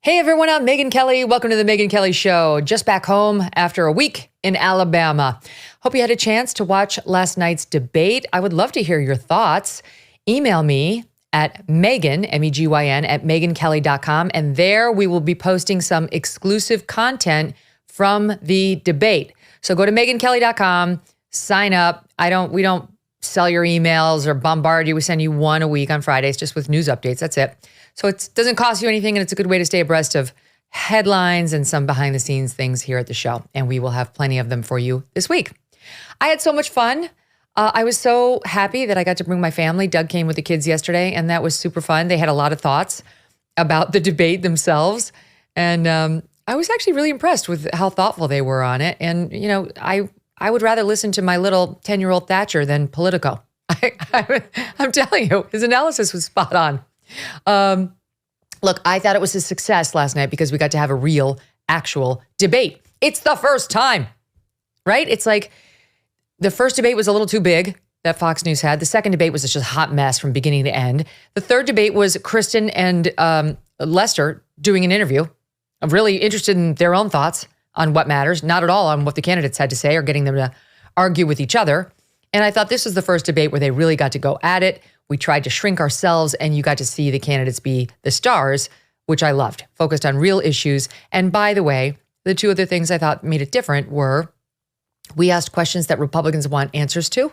Hey everyone, I'm Megyn Kelly. Welcome to the Megyn Kelly Show. Just back home after a week in Alabama. Hope you had a chance to watch last night's debate. I would love to hear your thoughts. Email me at Megyn, M-E-G-Y-N, at megynkelly.com. And there we will be posting some exclusive content from the debate. So go to megynkelly.com, sign up. We don't sell your emails or bombard you. We send you one a week on Fridays just with news updates. That's it. So it doesn't cost you anything, and it's a good way to stay abreast of headlines and some behind the scenes things here at the show. And we will have plenty of them for you this week. I had so much fun. I was so happy that I got to bring my family. Doug came with the kids yesterday, and that was super fun. They had a lot of thoughts about the debate themselves. And I was actually really impressed with how thoughtful they were on it. And, you know, I would rather listen to my little 10-year-old Thatcher than Politico. I'm telling you, his analysis was spot on. Look, I thought it was a success last night because we got to have a real, actual debate. It's the first time, right? It's like the first debate was a little too big that Fox News had. The second debate was just a hot mess from beginning to end. The third debate was Kristen and Lester doing an interview. I'm really interested in their own thoughts on what matters, not at all on what the candidates had to say or getting them to argue with each other. And I thought this was the first debate where they really got to go at it. We tried to shrink ourselves, and you got to see the candidates be the stars, which I loved, focused on real issues. And by the way, the two other things I thought made it different were we asked questions that Republicans want answers to,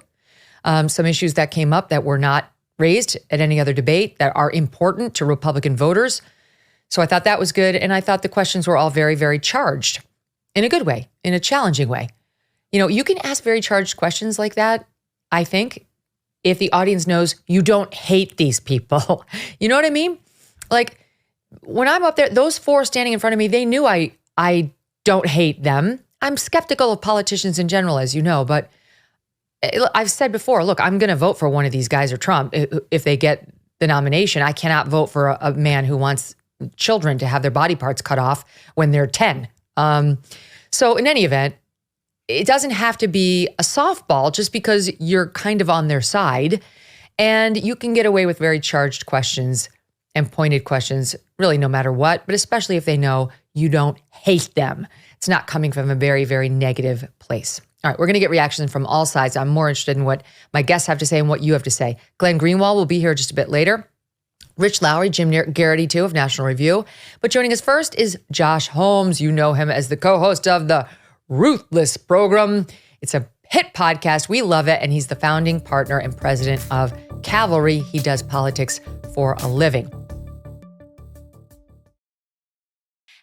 some issues that came up that were not raised at any other debate that are important to Republican voters. So I thought that was good. And I thought the questions were all very, very charged in a good way, in a challenging way. You know, you can ask very charged questions like that, I think, if the audience knows you don't hate these people. You know what I mean? Like when I'm up there, those four standing in front of me, they knew I don't hate them. I'm skeptical of politicians in general, as you know, but I've said before, look, I'm going to vote for one of these guys or Trump if they get the nomination. I cannot vote for a man who wants children to have their body parts cut off when they're 10. So in any event, it doesn't have to be a softball just because you're kind of on their side. And you can get away with very charged questions and pointed questions, really no matter what, but especially if they know you don't hate them. It's not coming from a very, very negative place. All right, we're going to get reactions from all sides. I'm more interested in what my guests have to say and what you have to say. Glenn Greenwald will be here just a bit later. Rich Lowry, Jim Geraghty, too, of National Review. But joining us first is Josh Holmes. You know him as the co-host of the Ruthless program. It's a hit podcast. We love it. And he's the founding partner and president of Cavalry. He does politics for a living.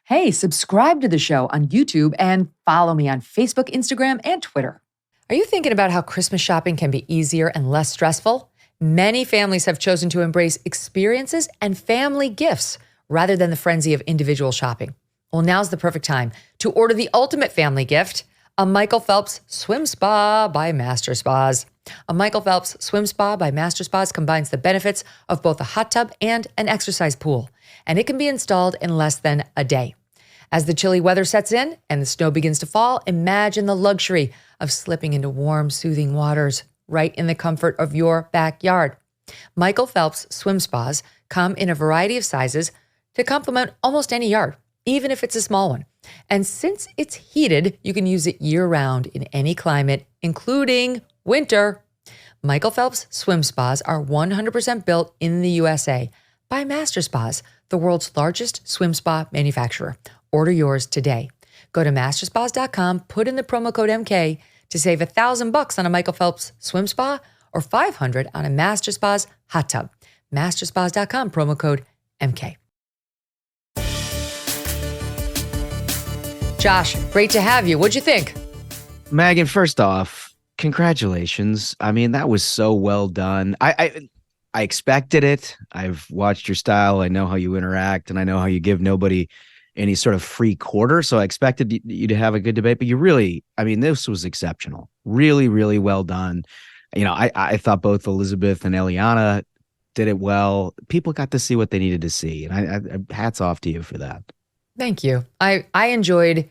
Hey, subscribe to the show on YouTube and follow me on Facebook, Instagram, and Twitter. Are you thinking about how Christmas shopping can be easier and less stressful? Many families have chosen to embrace experiences and family gifts rather than the frenzy of individual shopping. Well, now's the perfect time to order the ultimate family gift, a Michael Phelps Swim Spa by Master Spas. A Michael Phelps Swim Spa by Master Spas combines the benefits of both a hot tub and an exercise pool, and it can be installed in less than a day. As the chilly weather sets in and the snow begins to fall, imagine the luxury of slipping into warm, soothing waters right in the comfort of your backyard. Michael Phelps Swim Spas come in a variety of sizes to complement almost any yard, even if it's a small one. And since it's heated, you can use it year-round in any climate, including winter. Michael Phelps Swim Spas are 100% built in the USA by Master Spas, the world's largest swim spa manufacturer. Order yours today. Go to masterspas.com, put in the promo code MK to save $1,000 on a Michael Phelps Swim Spa or $500 on a Master Spas hot tub. Masterspas.com, promo code MK. Josh, great to have you. What'd you think? Megyn, first off, congratulations. I mean, that was so well done. I expected it. I've watched your style. I know how you interact, and I know how you give nobody any sort of free quarter. So I expected you to have a good debate, but you really, I mean, this was exceptional. Really, really well done. You know, I thought both Elizabeth and Eliana did it well. People got to see what they needed to see. And I hats off to you for that. Thank you. I enjoyed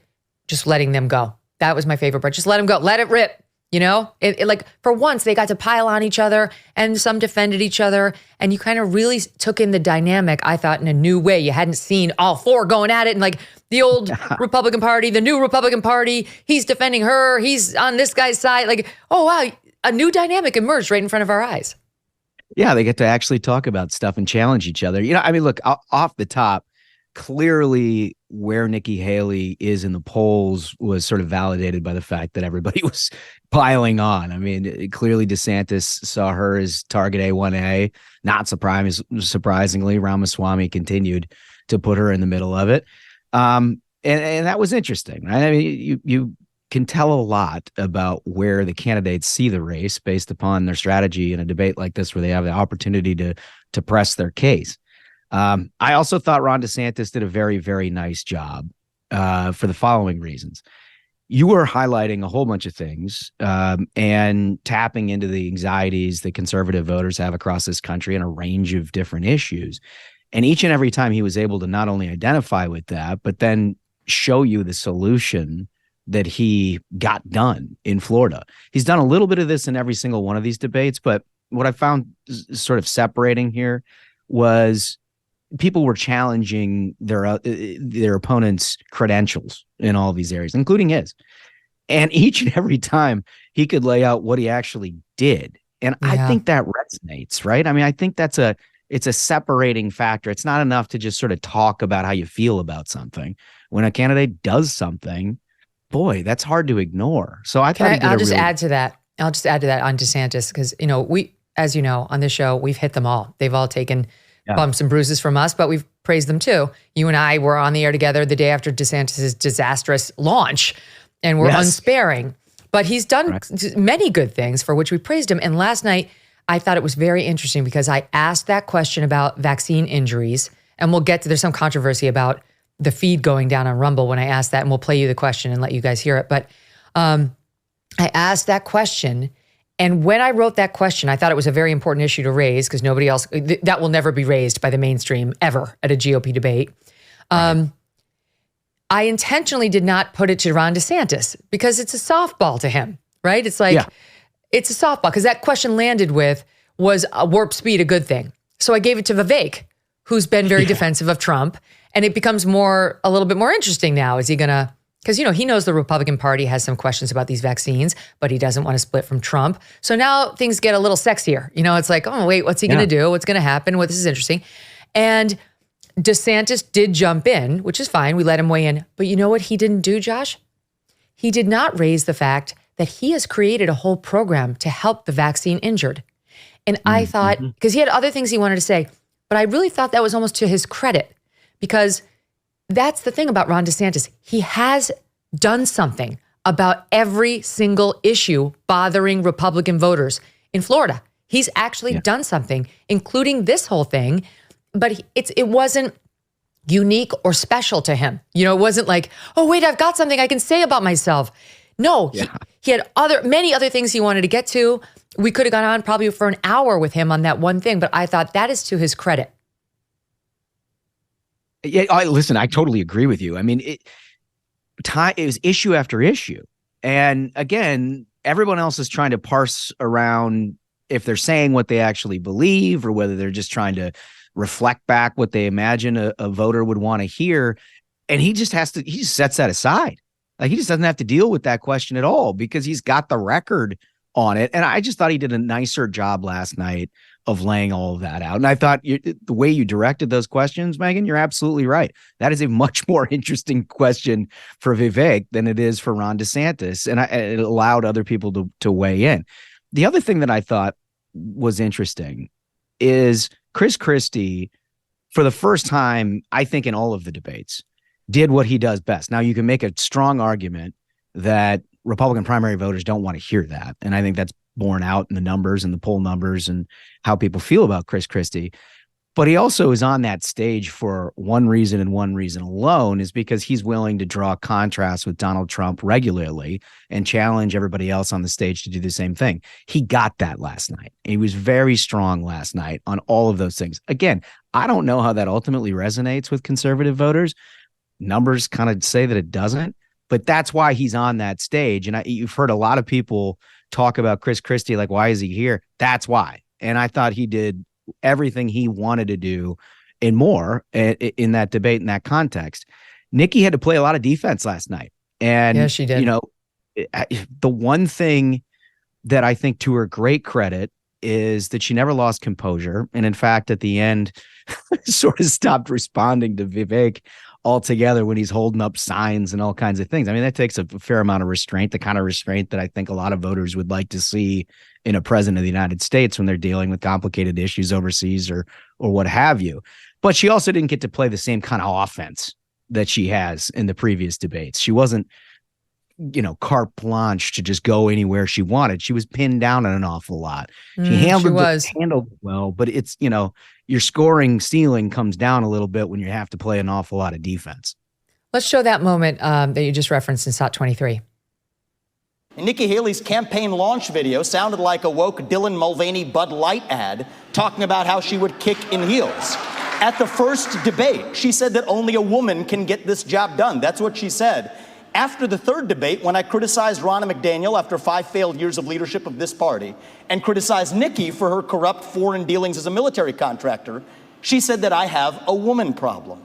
just letting them go. That was my favorite part. Just let them go. Let it rip. You know, like for once they got to pile on each other and some defended each other. And you kind of really took in the dynamic, I thought, in a new way. You hadn't seen all four going at it and like the old Republican Party, the new Republican Party. He's defending her. He's on this guy's side. Like, oh, wow, a new dynamic emerged right in front of our eyes. Yeah, they get to actually talk about stuff and challenge each other. You know, I mean, look, off the top, clearly where Nikki Haley is in the polls was sort of validated by the fact that everybody was piling on. I mean, clearly DeSantis saw her as target A1A. Not surprisingly, Ramaswamy continued to put her in the middle of it. And that was interesting, right? I mean, you can tell a lot about where the candidates see the race based upon their strategy in a debate like this, where they have the opportunity to press their case. I also thought Ron DeSantis did a very, very nice job for the following reasons. You were highlighting a whole bunch of things and tapping into the anxieties that conservative voters have across this country and a range of different issues. And each and every time he was able to not only identify with that, but then show you the solution that he got done in Florida. He's done a little bit of this in every single one of these debates, but what I found sort of separating here was people were challenging their opponent's credentials in all these areas, including his. And each and every time he could lay out what he actually did. And yeah. I think that resonates, right? I mean, I think it's a separating factor. It's not enough to just sort of talk about how you feel about something. When a candidate does something, boy, that's hard to ignore. So I'll just add to that. I'll just add to that on DeSantis, because, you know, as you know, on this show, we've hit them all. They've all taken bumps and bruises from us, but we've praised them too. You and I were on the air together the day after DeSantis's disastrous launch, and we're unsparing. But he's done many good things for which we praised him. And last night, I thought it was very interesting because I asked that question about vaccine injuries, and we'll get to, there's some controversy about the feed going down on Rumble when I asked that, and we'll play you the question and let you guys hear it. But I asked that question, and when I wrote that question, I thought it was a very important issue to raise because nobody else, that will never be raised by the mainstream ever at a GOP debate. I intentionally did not put it to Ron DeSantis because it's a softball to him, right? It's like, it's a softball because that question landed with, was warp speed a good thing? So I gave it to Vivek, who's been very defensive of Trump. And it becomes a little bit more interesting now. Is he going to, because, you know, he knows the Republican Party has some questions about these vaccines, but he doesn't want to split from Trump. So now things get a little sexier. You know, it's like, oh, wait, what's he going to do? What's going to happen? This is interesting. And DeSantis did jump in, which is fine. We let him weigh in. But you know what he didn't do, Josh? He did not raise the fact that he has created a whole program to help the vaccine injured. And I thought, because he had other things he wanted to say, but I really thought that was almost to his credit. Because that's the thing about Ron DeSantis. He has done something about every single issue bothering Republican voters in Florida. He's actually done something, including this whole thing, but it wasn't unique or special to him. You know, it wasn't like, oh, wait, I've got something I can say about myself. No, he had many other things he wanted to get to. We could have gone on probably for an hour with him on that one thing, but I thought that is to his credit. Yeah, listen, I totally agree with you. I mean, it was issue after issue. And again, everyone else is trying to parse around if they're saying what they actually believe or whether they're just trying to reflect back what they imagine a voter would want to hear. And he just sets that aside. Like, he just doesn't have to deal with that question at all because he's got the record on it. And I just thought he did a nicer job last night of laying all of that out. And I thought the way you directed those questions, Megyn, you're absolutely right. That is a much more interesting question for Vivek than it is for Ron DeSantis. And it allowed other people to weigh in. The other thing that I thought was interesting is Chris Christie, for the first time, I think in all of the debates, did what he does best. Now, you can make a strong argument that Republican primary voters don't want to hear that. And I think that's borne out in the numbers and the poll numbers and how people feel about Chris Christie. But he also is on that stage for one reason and one reason alone, is because he's willing to draw contrasts with Donald Trump regularly and challenge everybody else on the stage to do the same thing. He got that last night. He was very strong last night on all of those things. Again, I don't know how that ultimately resonates with conservative voters. Numbers kind of say that it doesn't. But that's why he's on that stage. And you've heard a lot of people talk about Chris Christie, like, why is he here? That's why. And I thought he did everything he wanted to do and more in that debate, in that context. Nikki had to play a lot of defense last night. And, yeah, she did. You know, the one thing that I think, to her great credit, is that she never lost composure. And in fact, at the end, sort of stopped responding to Vivek altogether when he's holding up signs and all kinds of things. I mean, that takes a fair amount of restraint, the kind of restraint that I think a lot of voters would like to see in a president of the United States when they're dealing with complicated issues overseas or what have you. But she also didn't get to play the same kind of offense that she has in the previous debates. She wasn't, you know, carte blanche to just go anywhere she wanted. She was pinned down on an awful lot. She handled it well, but it's, you know, your scoring ceiling comes down a little bit when you have to play an awful lot of defense. Let's show that moment that you just referenced in SOT 23. Nikki Haley's campaign launch video sounded like a woke Dylan Mulvaney Bud Light ad talking about how she would kick in heels. At the first debate, she said that only a woman can get this job done. That's what she said. After the third debate, when I criticized Ronna McDaniel after 5 failed years of leadership of this party and criticized Nikki for her corrupt foreign dealings as a military contractor, she said that I have a woman problem.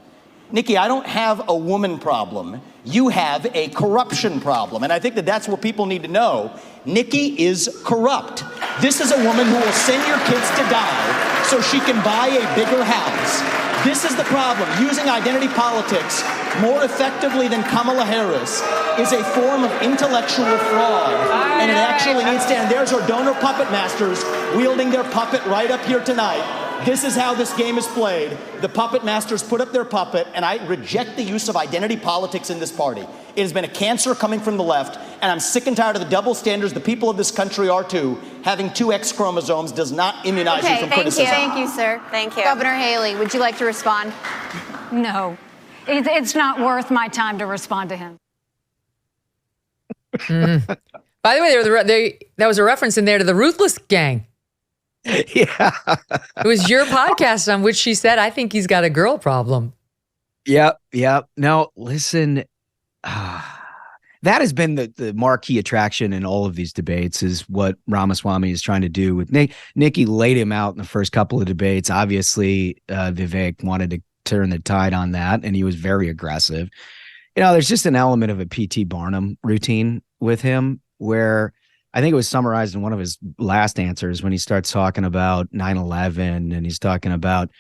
Nikki, I don't have a woman problem. You have a corruption problem. And I think that that's what people need to know. Nikki is corrupt. This is a woman who will send your kids to die so she can buy a bigger house. This is the problem. Using identity politics more effectively than Kamala Harris is a form of intellectual fraud. And it actually needs to end. There's our donor puppet masters wielding their puppet right up here tonight. This is how this game is played. The puppet masters put up their puppet, and I reject the use of identity politics in this party. It has been a cancer coming from the left, and I'm sick and tired of the double standards. The people of this country are too. Having 2 X chromosomes does not immunize you from criticism. Thank you, sir. Thank you. Governor Haley, would you like to respond? No, it's not worth my time to respond to him. By the way, that was a reference in there to the Ruthless gang. Yeah. It was your podcast on which she said, I think he's got a girl problem. Yep. No, listen, that has been the marquee attraction in all of these debates, is what Ramaswamy is trying to do with Nikki. Laid him out in the first couple of debates. Obviously, Vivek wanted to turn the tide on that, and he was very aggressive. You know, there's just an element of a P.T. Barnum routine with him where I think it was summarized in one of his last answers when he starts talking about 9/11 and he's talking about,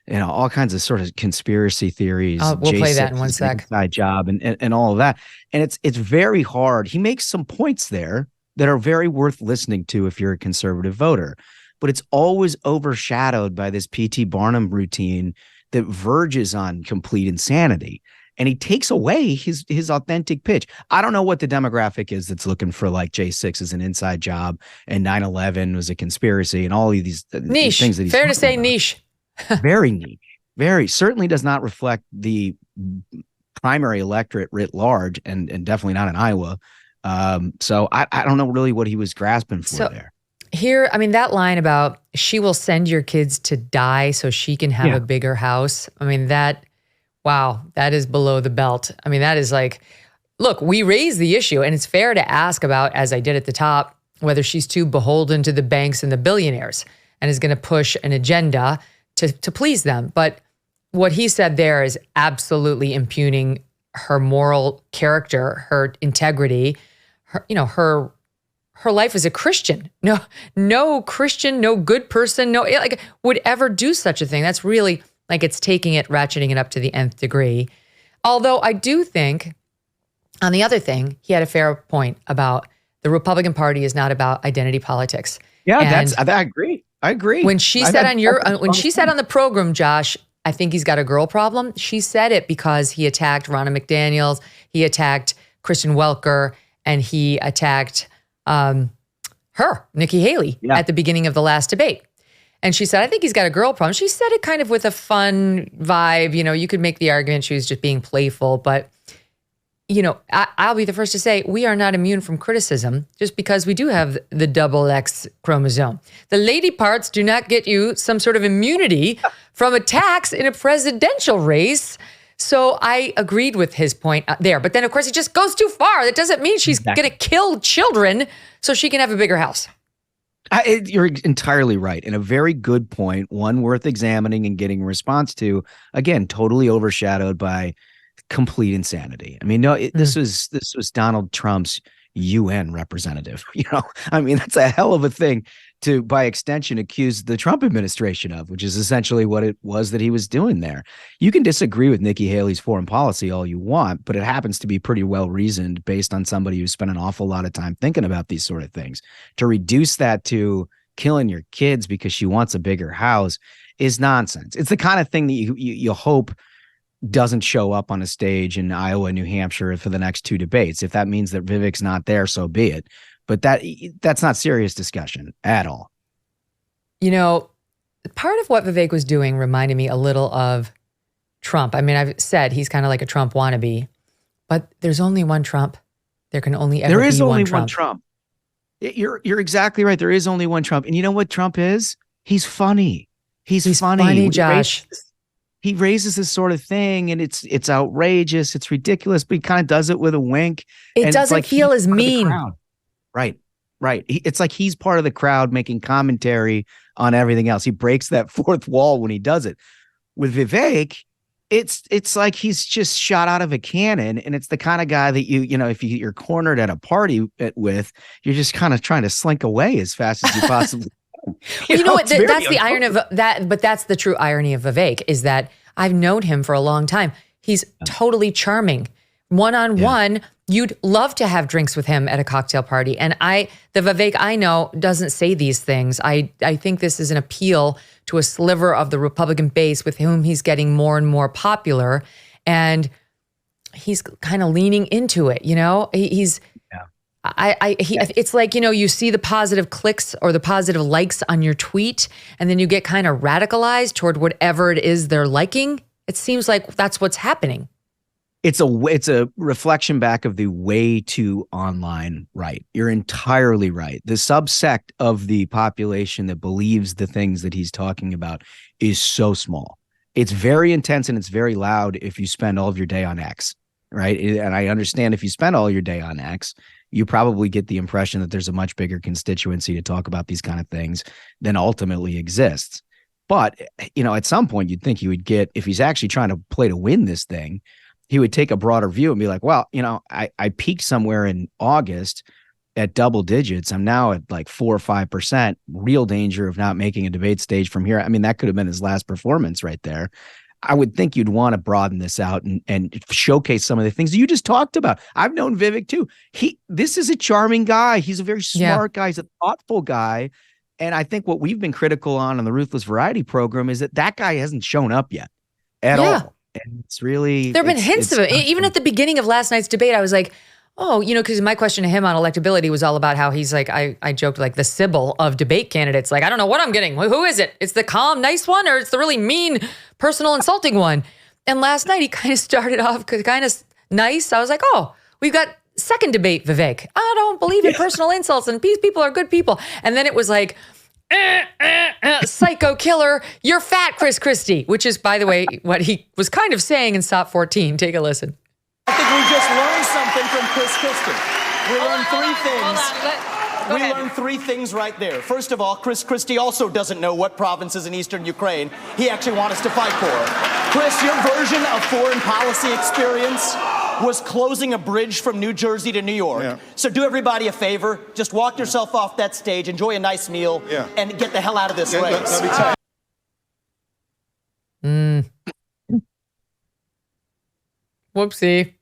you know, all kinds of sort of conspiracy theories. We'll play that in one sec. Inside job and all of that. And it's very hard. He makes some points there that are very worth listening to if you're a conservative voter, but it's always overshadowed by this P.T. Barnum routine that verges on complete insanity. And he takes away his authentic pitch. I don't know what the demographic is that's looking for like J6 as an inside job and 9/11 was a conspiracy and all of these niche things that he's fair to say about. Niche. Very niche. Very certainly does not reflect the primary electorate writ large and definitely not in Iowa. So I don't know really what he was grasping for there. Here, I mean, that line about she will send your kids to die so she can have a bigger house. I mean, wow, that is below the belt. I mean, that is like, look, we raise the issue, and it's fair to ask about, as I did at the top, whether she's too beholden to the banks and the billionaires and is going to push an agenda to please them. But what he said there is absolutely impugning her moral character, her integrity, her life as a Christian. No Christian, no good person, would ever do such a thing. That's really like it's taking it, ratcheting it up to the nth degree. Although I do think, on the other thing, he had a fair point about the Republican Party is not about identity politics. Yeah, I agree. When she said on the program, Josh, I think he's got a girl problem. She said it because he attacked Ronna McDaniel, he attacked Kristen Welker, and he attacked her, Nikki Haley, at the beginning of the last debate. And she said, I think he's got a girl problem. She said it kind of with a fun vibe. You know, you could make the argument she was just being playful. But, you know, I'll be the first to say we are not immune from criticism just because we do have the double X chromosome. The lady parts do not get you some sort of immunity from attacks in a presidential race. So I agreed with his point there. But then, of course, he just goes too far. That doesn't mean she's going to kill children so she can have a bigger house. You're entirely right. And a very good point, one worth examining and getting a response to. Again, totally overshadowed by complete insanity. I mean, no, this was Donald Trump's UN representative. I mean, that's a hell of a thing to, by extension, accuse the Trump administration of, which is essentially what it was that he was doing there. You can disagree with Nikki Haley's foreign policy all you want, but it happens to be pretty well reasoned based on somebody who spent an awful lot of time thinking about these sort of things. To reduce that to killing your kids because she wants a bigger house is nonsense. It's the kind of thing that you hope doesn't show up on a stage in Iowa, New Hampshire for the next 2 debates. If that means that Vivek's not there, so be it. But that's not serious discussion at all. Part of what Vivek was doing reminded me a little of Trump. I mean, I've said he's kind of like a Trump wannabe, but there's only one Trump. There can only ever be one Trump. There is only one Trump. You're exactly right. There is only one Trump. And you know what Trump is? He's funny. He's funny, Josh. He raises this sort of thing, and it's outrageous. It's ridiculous, but he kind of does it with a wink. It doesn't feel as mean. Right. It's like he's part of the crowd making commentary on everything else. He breaks that fourth wall when he does it. With Vivek, it's like he's just shot out of a cannon, and it's the kind of guy that if you're cornered at a party with, you're just kind of trying to slink away as fast as you possibly can. You know what? That's the irony of that, but that's the true irony of Vivek is that I've known him for a long time. He's totally charming. One-on-one, you'd love to have drinks with him at a cocktail party. And the Vivek I know doesn't say these things. I think this is an appeal to a sliver of the Republican base with whom he's getting more and more popular. And he's kind of leaning into it, it's like, you see the positive clicks or the positive likes on your tweet, and then you get kind of radicalized toward whatever it is they're liking. It seems like that's what's happening. It's a reflection back of the way too online right. You're entirely right. The subsect of the population that believes the things that he's talking about is so small. It's very intense and it's very loud if you spend all of your day on X, right? And I understand if you spend all your day on X, you probably get the impression that there's a much bigger constituency to talk about these kind of things than ultimately exists. But, at some point you'd think he would get, if he's actually trying to play to win this thing, he would take a broader view and be like, well, I peaked somewhere in August at double digits. I'm now at like 4 or 5%, real danger of not making a debate stage from here. I mean, that could have been his last performance right there. I would think you'd want to broaden this out and showcase some of the things you just talked about. I've known Vivek too. This is a charming guy. He's a very smart guy. He's a thoughtful guy. And I think what we've been critical on the Ruthless Variety program is that guy hasn't shown up yet at all. And it's really... There have been hints of it. Even at the beginning of last night's debate, I was like, because my question to him on electability was all about how he's like, I joked like the Sybil of debate candidates. Like, I don't know what I'm getting. Who is it? It's the calm, nice one, or it's the really mean, personal, insulting one? And last night he kind of started off kind of nice. I was like, we've got second debate, Vivek. I don't believe in personal insults and these people are good people. And then it was like, psycho killer, you're fat, Chris Christie, which is, by the way, what he was kind of saying in Stop 14. Take a listen. I think we just learned something from Chris Christie. We learned three things. We learned three things right there. First of all, Chris Christie also doesn't know what provinces in eastern Ukraine he actually wants us to fight for. Chris, your version of foreign policy experience was closing a bridge from New Jersey to New York. Yeah. So do everybody a favor, just walk yourself off that stage, enjoy a nice meal, and get the hell out of this race. Whoopsie.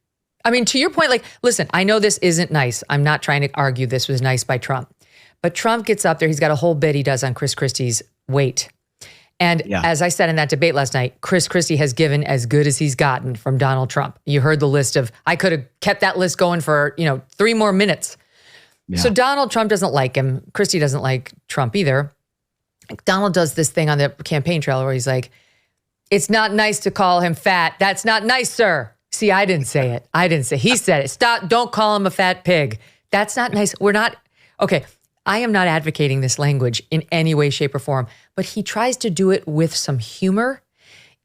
I mean, to your point, like, listen, I know this isn't nice. I'm not trying to argue this was nice by Trump. But Trump gets up there. He's got a whole bit he does on Chris Christie's weight. And as I said in that debate last night, Chris Christie has given as good as he's gotten from Donald Trump. You heard the list of, I could have kept that list going for, 3 more minutes. Yeah. So Donald Trump doesn't like him. Christie doesn't like Trump either. Donald does this thing on the campaign trail where he's like, it's not nice to call him fat. That's not nice, sir. See, I didn't say it. He said it. Stop. Don't call him a fat pig. That's not nice. Okay. I am not advocating this language in any way, shape, or form, but he tries to do it with some humor.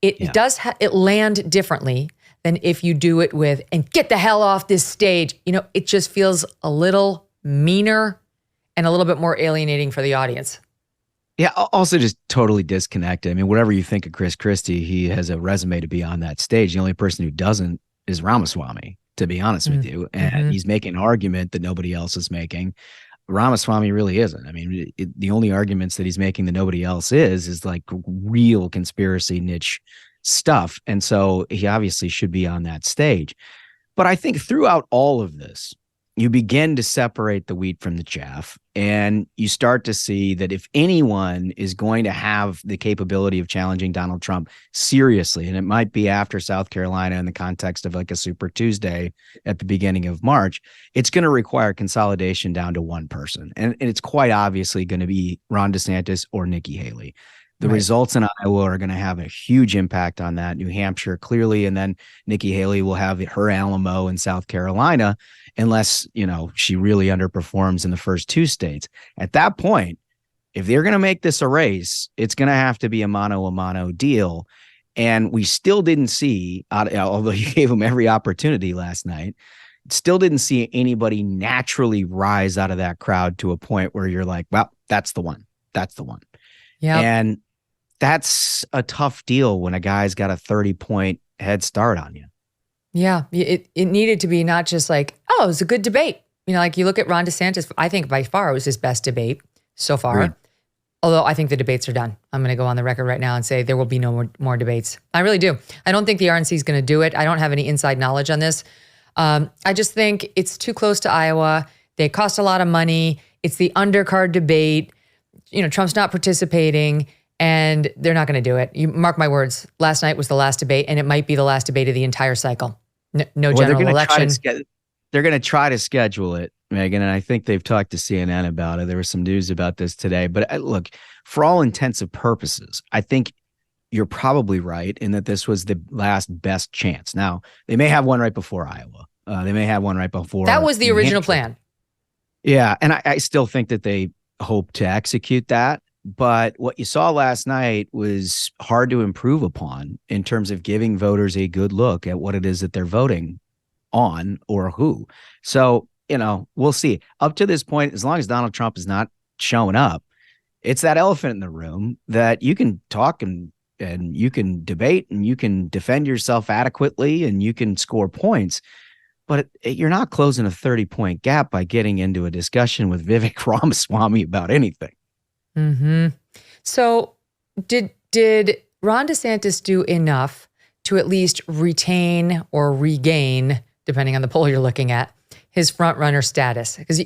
It does it land differently than if you do it with, and get the hell off this stage. It just feels a little meaner and a little bit more alienating for the audience. Yeah, also just totally disconnected. I mean, whatever you think of Chris Christie, he has a resume to be on that stage. The only person who doesn't is Ramaswamy, to be honest with you. And he's making an argument that nobody else is making. Ramaswamy really isn't. I mean, the only arguments that he's making that nobody else is like real conspiracy niche stuff. And so he obviously should be on that stage. But I think throughout all of this, you begin to separate the wheat from the chaff, and you start to see that if anyone is going to have the capability of challenging Donald Trump seriously, and it might be after South Carolina in the context of like a Super Tuesday at the beginning of March, it's going to require consolidation down to one person. And it's quite obviously going to be Ron DeSantis or Nikki Haley. The results in Iowa are going to have a huge impact on that. New Hampshire, clearly, and then Nikki Haley will have her Alamo in South Carolina, unless, she really underperforms in the first two states. At that point, if they're going to make this a race, it's going to have to be a mano deal. And we still didn't see, although you gave them every opportunity last night, still didn't see anybody naturally rise out of that crowd to a point where you're like, well, that's the one. That's the one. Yeah. And that's a tough deal when a guy's got a 30-point head start on you. Yeah. It needed to be not just like, oh, it was a good debate. Like you look at Ron DeSantis, I think by far it was his best debate so far. Right. Although I think the debates are done. I'm going to go on the record right now and say there will be no more debates. I really do. I don't think the RNC is going to do it. I don't have any inside knowledge on this. I just think it's too close to Iowa. They cost a lot of money. It's the undercard debate. Trump's not participating, and they're not going to do it. You mark my words. Last night was the last debate, and it might be the last debate of the entire cycle. No general election. They're going to try to schedule it, Megyn, and I think they've talked to CNN about it. There was some news about this today. But look, for all intents and purposes, I think you're probably right in that this was the last best chance. Now, they may have one right before Iowa. They may have one right before. That was the original plan. Yeah, and I still think that they hope to execute that. But what you saw last night was hard to improve upon in terms of giving voters a good look at what it is that they're voting on or who. So, we'll see. Up to this point, as long as Donald Trump is not showing up, it's that elephant in the room that you can talk and you can debate and you can defend yourself adequately and you can score points. But you're not closing a 30-point gap by getting into a discussion with Vivek Ramaswamy about anything. Mm-hmm. So did Ron DeSantis do enough to at least retain or regain, depending on the poll you're looking at, his front runner status? Because,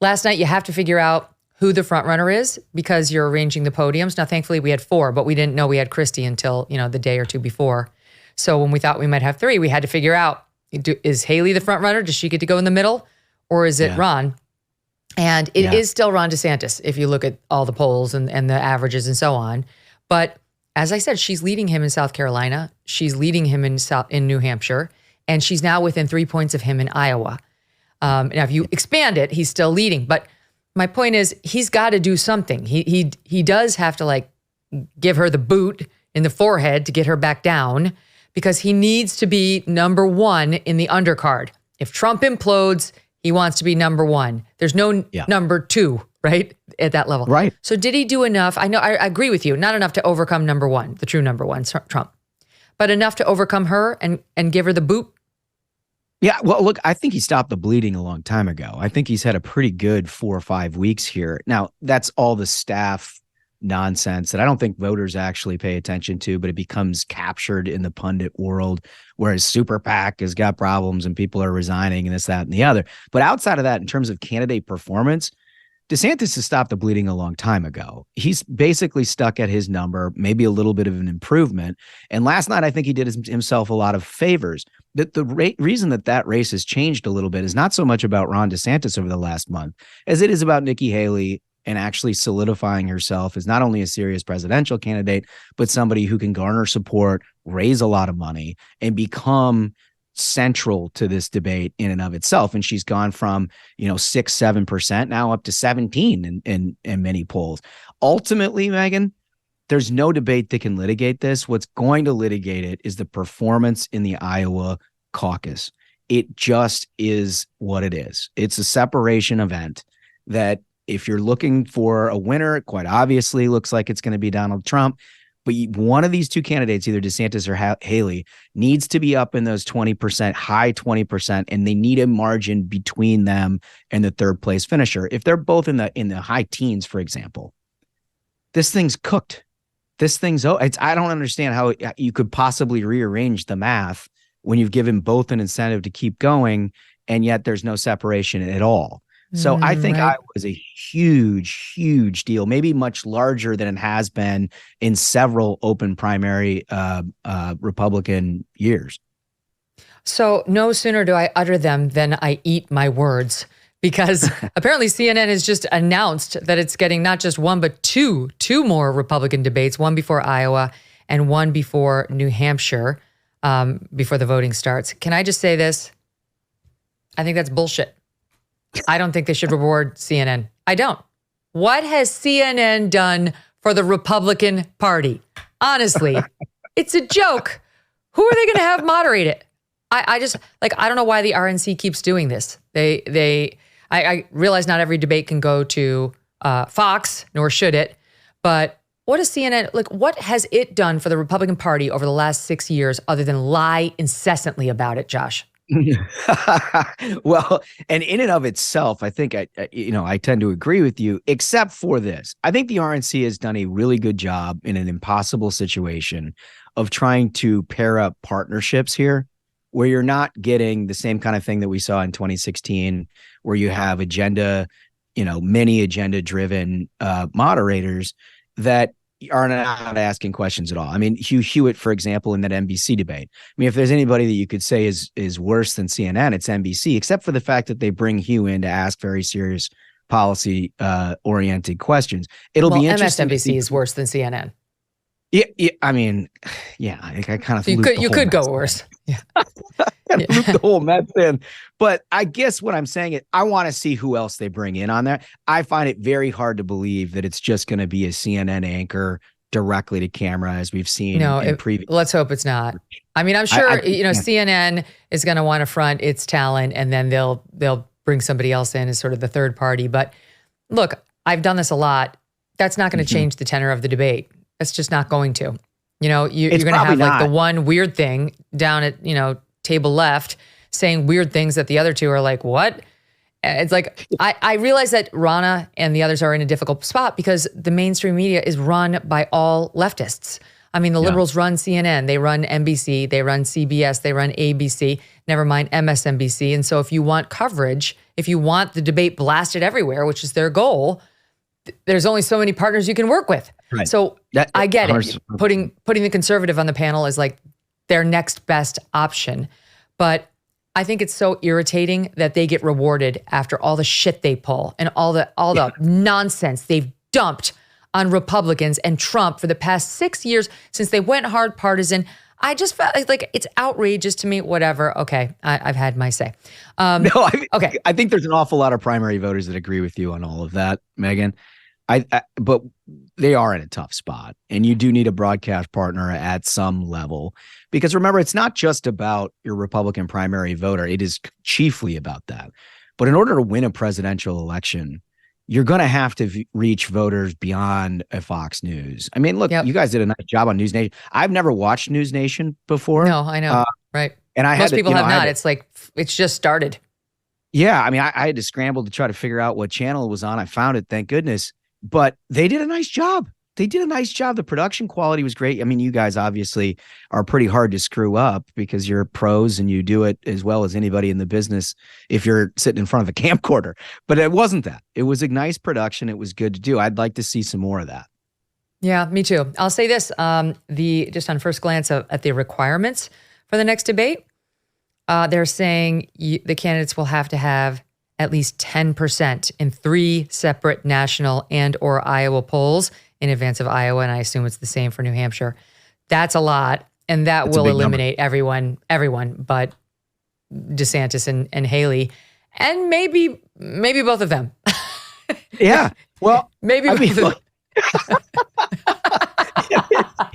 last night you have to figure out who the front runner is because you're arranging the podiums. Now, thankfully, we had 4, but we didn't know we had Christie until, the day or two before. So when we thought we might have 3, we had to figure out, is Haley the front runner? Does she get to go in the middle? Or is it Ron? And it is still Ron DeSantis if you look at all the polls and the averages and so on. But as I said, she's leading him in South Carolina. She's leading him in New Hampshire. And she's now within 3 points of him in Iowa. Now, if you expand it, he's still leading. But my point is, he's got to do something. He does have to give her the boot in the forehead to get her back down, because he needs to be number 1 in the undercard. If Trump implodes, he wants to be number 1. There's no number 2, right, at that level. Right. So did he do enough? I know, I agree with you. Not enough to overcome number 1, the true number 1, Trump, but enough to overcome her and give her the boot. Yeah, well, look, I think he stopped the bleeding a long time ago. I think he's had a pretty good 4 or 5 weeks here. Now, that's all the staff nonsense that I don't think voters actually pay attention to, but it becomes captured in the pundit world, whereas Super PAC has got problems and people are resigning and this, that, and the other. But outside of that, in terms of candidate performance, DeSantis has stopped the bleeding a long time ago. He's basically stuck at his number, maybe a little bit of an improvement. And last night, I think he did himself a lot of favors. The reason that race has changed a little bit is not so much about Ron DeSantis over the last month as it is about Nikki Haley and actually solidifying herself as not only a serious presidential candidate, but somebody who can garner support, raise a lot of money, and become central to this debate in and of itself. And she's gone from, 6-7% now up to 17 in many polls. Ultimately, Megyn, There's no debate that can litigate this. What's going to litigate it is the performance in the Iowa caucus. It just is what it is. It's a separation event that if you're looking for a winner, it quite obviously looks like it's going to be Donald Trump. But one of these two candidates, either DeSantis or Haley, needs to be up in those 20%, high 20%, and they need a margin between them and the third place finisher. If they're both in the high teens, for example, this thing's cooked. This thing's I don't understand how you could possibly rearrange the math when you've given both an incentive to keep going, and yet there's no separation at all. So I think Iowa is a huge, huge deal, maybe much larger than it has been in several open primary Republican years. So no sooner do I utter them than I eat my words, because apparently CNN has just announced that it's getting not just one, but two more Republican debates, one before Iowa and one before New Hampshire, before the voting starts. Can I just say this? I think that's bullshit. I don't think they should reward CNN. I don't. What has CNN done for the Republican Party? Honestly, it's a joke. Who are they going to have moderate it? I just, I don't know why the RNC keeps doing this. I realize not every debate can go to Fox, nor should it. But what is CNN, what has it done for the Republican Party over the last 6 years other than lie incessantly about it, Josh? Well, and in and of itself, I think I tend to agree with you, except for this. I think the RNC has done a really good job in an impossible situation of trying to pair up partnerships here, where you're not getting the same kind of thing that we saw in 2016, where you have many agenda driven moderators that are not asking questions at all. I mean, Hugh Hewitt, for example, in that NBC debate. I mean, if there's anybody that you could say is worse than CNN, it's NBC, except for the fact that they bring Hugh in to ask very serious policy oriented questions. It'll be interesting. MSNBC is worse than CNN. Yeah, I mean, yeah, I kind of you could go worse. Yeah. Loop the whole Mets in. But I guess what I'm saying is I want to see who else they bring in on there. I find it very hard to believe that it's just going to be a CNN anchor directly to camera, as we've seen in previous. Let's hope it's not. I mean, I'm sure CNN is going to want to front its talent, and then they'll bring somebody else in as sort of the third party. But look, I've done this a lot. That's not going to change the tenor of the debate. That's just not going to. You're going to have the one weird thing down at, table left saying weird things that the other two are like, what? It's I realize that Rana and the others are in a difficult spot because the mainstream media is run by all leftists. I mean, the liberals run CNN, they run NBC, they run CBS, they run ABC, never mind MSNBC. And so if you want coverage, if you want the debate blasted everywhere, which is their goal, there's only so many partners you can work with. Right. So I get it. Putting the conservative on the panel is their next best option. But I think it's so irritating that they get rewarded after all the shit they pull and all the nonsense they've dumped on Republicans and Trump for the past 6 years since they went hard partisan. I just felt like it's outrageous to me. Whatever. Okay, I've had my say. Okay. I think there's an awful lot of primary voters that agree with you on all of that, Megyn. But they are in a tough spot, and you do need a broadcast partner at some level, because remember, it's not just about your Republican primary voter. It is chiefly about that. But in order to win a presidential election, you're going to have to reach voters beyond a Fox News. I mean, look, you guys did a nice job on News Nation. I've never watched News Nation before. No, I know. Right. And most people have not. It's just started. Yeah. I mean, I had to scramble to try to figure out what channel it was on. I found it, thank goodness. But they did a nice job. The production quality was great. I mean, you guys obviously are pretty hard to screw up because you're pros and you do it as well as anybody in the business if you're sitting in front of a camcorder. But it wasn't that. It was a nice production. It was good to do. I'd like to see some more of that. Yeah, me too. I'll say this, just on first glance at the requirements for the next debate, they're saying the candidates will have to have at least 10% in 3 separate national and or Iowa polls in advance of Iowa, and I assume it's the same for New Hampshire. That's a lot, and that will eliminate everyone but DeSantis and Haley, and maybe both of them. Yeah, well, maybe both of them.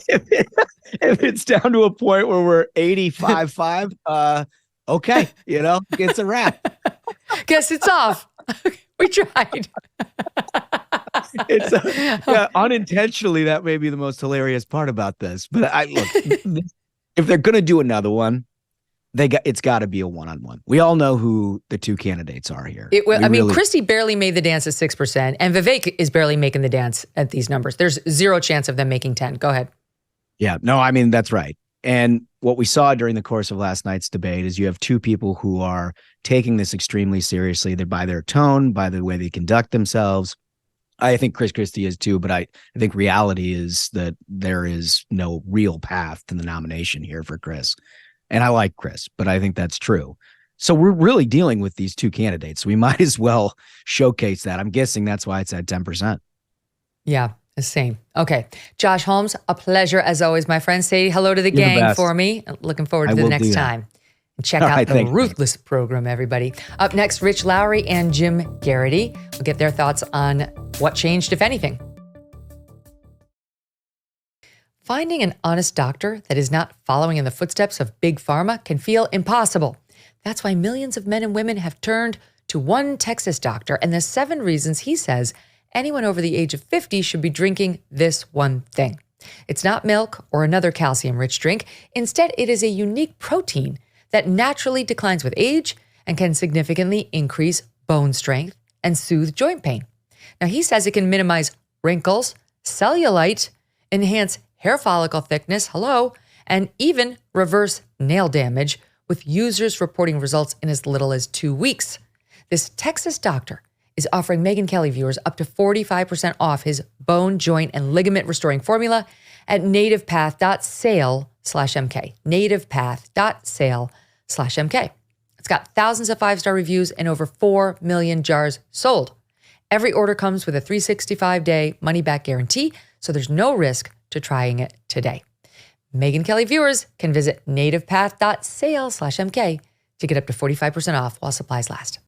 if it's down to a point where we're 85-5, okay, it's a wrap. Guess it's off. We tried. Unintentionally, that may be the most hilarious part about this. But look, if they're going to do another one, it's got to be a one-on-one. We all know who the two candidates are here. Christie barely made the dance at 6%, and Vivek is barely making the dance at these numbers. There's zero chance of them making 10. Go ahead. Yeah, no, I mean, that's right. And what we saw during the course of last night's debate is you have two people who are taking this extremely seriously. They're by their tone, by the way they conduct themselves. I think Chris Christie is too, but I think reality is that there is no real path to the nomination here for Chris. And I like Chris, but I think that's true. So we're really dealing with these two candidates. We might as well showcase that. I'm guessing that's why it's at 10%. Yeah, the same. Okay. Josh Holmes, a pleasure as always, my friend. Say hello to the gang for me. Looking forward to the next time. And check out the Ruthless program, everybody. Up next, Rich Lowry and Jim Geraghty. We'll get their thoughts on what changed, if anything. Finding an honest doctor that is not following in the footsteps of big pharma can feel impossible. That's why millions of men and women have turned to one Texas doctor and the 7 reasons he says anyone over the age of 50 should be drinking this one thing. It's not milk or another calcium-rich drink. Instead, it is a unique protein that naturally declines with age and can significantly increase bone strength and soothe joint pain. Now, he says it can minimize wrinkles, cellulite, enhance hair follicle thickness, and even reverse nail damage, with users reporting results in as little as 2 weeks. This Texas doctor is offering Megyn Kelly viewers up to 45% off his bone, joint, and ligament restoring formula at nativepath.sale/MK. nativepath.sale/MK. It's got thousands of 5-star reviews and over 4 million jars sold. Every order comes with a 365-day money-back guarantee, so there's no risk to trying it today. Megyn Kelly viewers can visit nativepath.sale/MK to get up to 45% off while supplies last.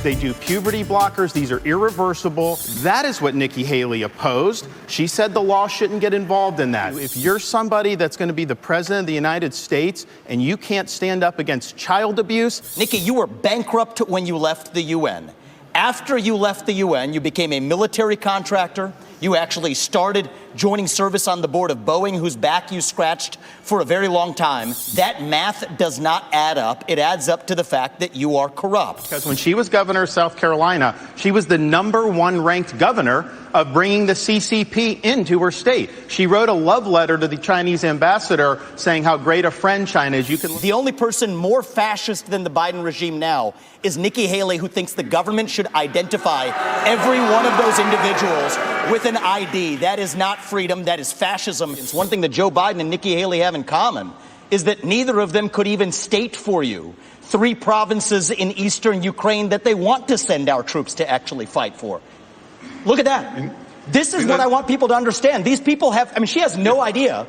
They do puberty blockers. These are irreversible. That is what Nikki Haley opposed. She said the law shouldn't get involved in that. If you're somebody that's going to be the president of the United States and you can't stand up against child abuse. Nikki, you were bankrupt when you left the UN. After you left the UN, you became a military contractor. You actually started joining service on the board of Boeing, whose back you scratched for a very long time. That math does not add up. It adds up to the fact that you are corrupt. Because when she was governor of South Carolina, she was the #1 ranked governor of bringing the CCP into her state. She wrote a love letter to the Chinese ambassador saying how great a friend China is. The only person more fascist than the Biden regime now is Nikki Haley, who thinks the government should identify every one of those individuals with an ID. That is not freedom. That is fascism. It's one thing that Joe Biden and Nikki Haley have in common is that neither of them could even state for you 3 provinces in eastern Ukraine that they want to send our troops to actually fight for. Look at that. This is what I want people to understand. These people she has no idea.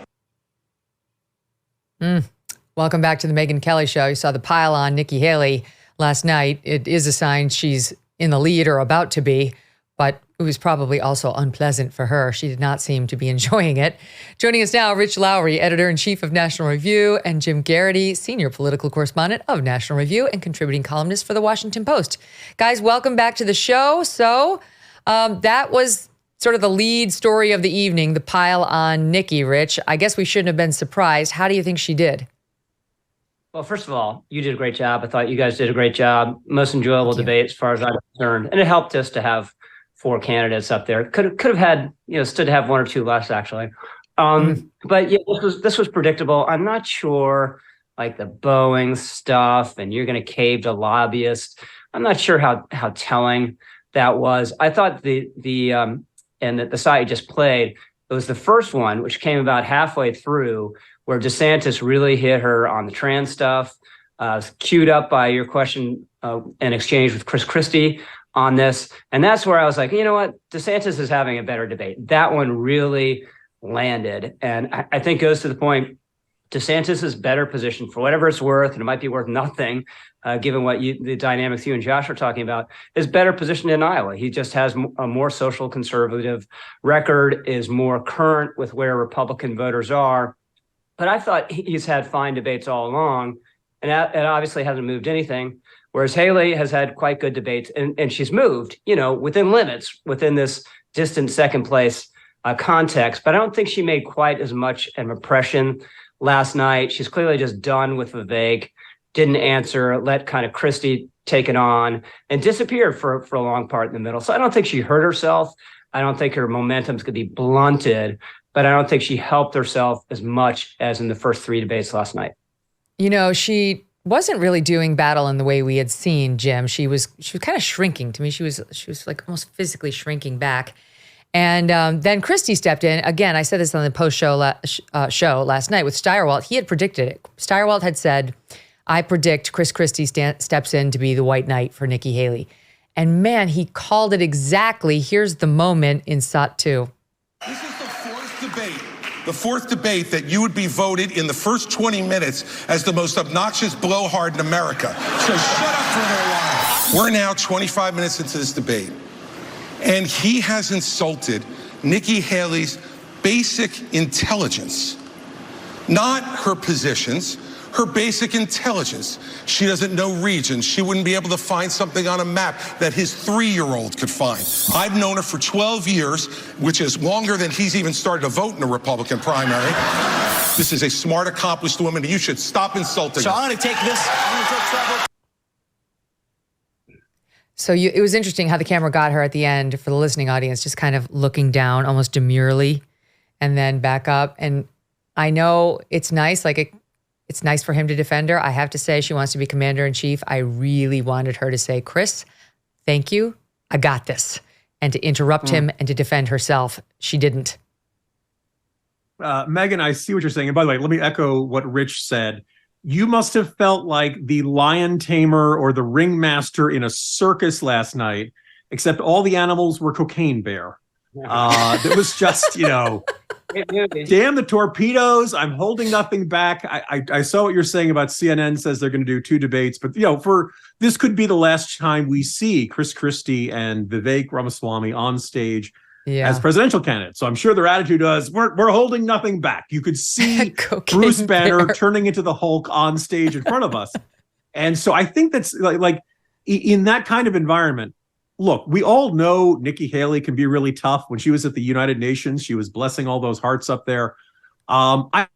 Welcome back to the Megyn Kelly Show. You saw the pile on Nikki Haley last night. It is a sign she's in the lead or about to be, but it was probably also unpleasant for her. She did not seem to be enjoying it. Joining us now, Rich Lowry, editor-in-chief of National Review, and Jim Geraghty, senior political correspondent of National Review and contributing columnist for the Washington Post. Guys, welcome back to the show. So that was sort of the lead story of the evening, the pile on Nikki, Rich. I guess we shouldn't have been surprised. How do you think she did? Well, first of all, you did a great job. I thought you guys did a great job. Most enjoyable debate as far as I'm concerned. And it helped us to have 4 candidates up there. Could have had, stood to have 1 or 2 less, actually. But yeah, this was predictable. I'm not sure, like the Boeing stuff, and you're going to cave to lobbyists. I'm not sure how telling that was. I thought the side you just played, it was the first one, which came about halfway through, where DeSantis really hit her on the trans stuff. Queued up by your question and exchange with Chris Christie on this. And that's where I was like, you know what? DeSantis is having a better debate. That one really landed. And I think goes to the point DeSantis is better positioned for whatever it's worth, and it might be worth nothing, given what the dynamics you and Josh are talking about, is better positioned in Iowa. He just has a more social conservative record, is more current with where Republican voters are. But I thought he's had fine debates all along, and it obviously hasn't moved anything. Whereas Haley has had quite good debates, and she's moved, within limits, within this distant second place context. But I don't think she made quite as much an impression last night. She's clearly just done with Vivek, didn't answer, let kind of Christie take it on, and disappeared for a long part in the middle. So I don't think she hurt herself. I don't think her momentum's going to be blunted, but I don't think she helped herself as much as in the first 3 debates last night. She wasn't really doing battle in the way we had seen, Jim. She was kind of shrinking. To me, she was like almost physically shrinking back. And then Christie stepped in. Again, I said this on the post-show show last night with Steyerwalt. He had predicted it. Steyerwalt had said, I predict Chris Christie steps in to be the white knight for Nikki Haley. And man, he called it exactly. Here's the moment in SOT 2. This is the fourth debate that you would be voted in the first 20 minutes as the most obnoxious blowhard in America. So shut up for a little while. We're now 25 minutes into this debate. And he has insulted Nikki Haley's basic intelligence, not her positions, her basic intelligence. She doesn't know regions. She wouldn't be able to find something on a map that his 3-year-old could find. I've known her for 12 years, which is longer than he's even started to vote in a Republican primary. This is a smart, accomplished woman. You should stop insulting her. So I'm going to take Trevor. So it was interesting how the camera got her at the end for the listening audience, just kind of looking down almost demurely and then back up. And I know it's nice, it's nice for him to defend her. I have to say, she wants to be commander in chief. I really wanted her to say, Chris, thank you. I got this. And to interrupt him and to defend herself. She didn't. Megyn, I see what you're saying. And by the way, let me echo what Rich said. You must have felt like the lion tamer or the ringmaster in a circus last night, except all the animals were cocaine bear. It was just, damn the torpedoes. I'm holding nothing back. I saw what you're saying about CNN says they're going to do 2 debates, but this could be the last time we see Chris Christie and Vivek Ramaswamy on stage as presidential candidates. So I'm sure their attitude was, we're holding nothing back. You could see Bruce Banner turning into the Hulk on stage in front of us. And so I think that's like in that kind of environment, look, we all know Nikki Haley can be really tough. When she was at the United Nations, she was blessing all those hearts up there. I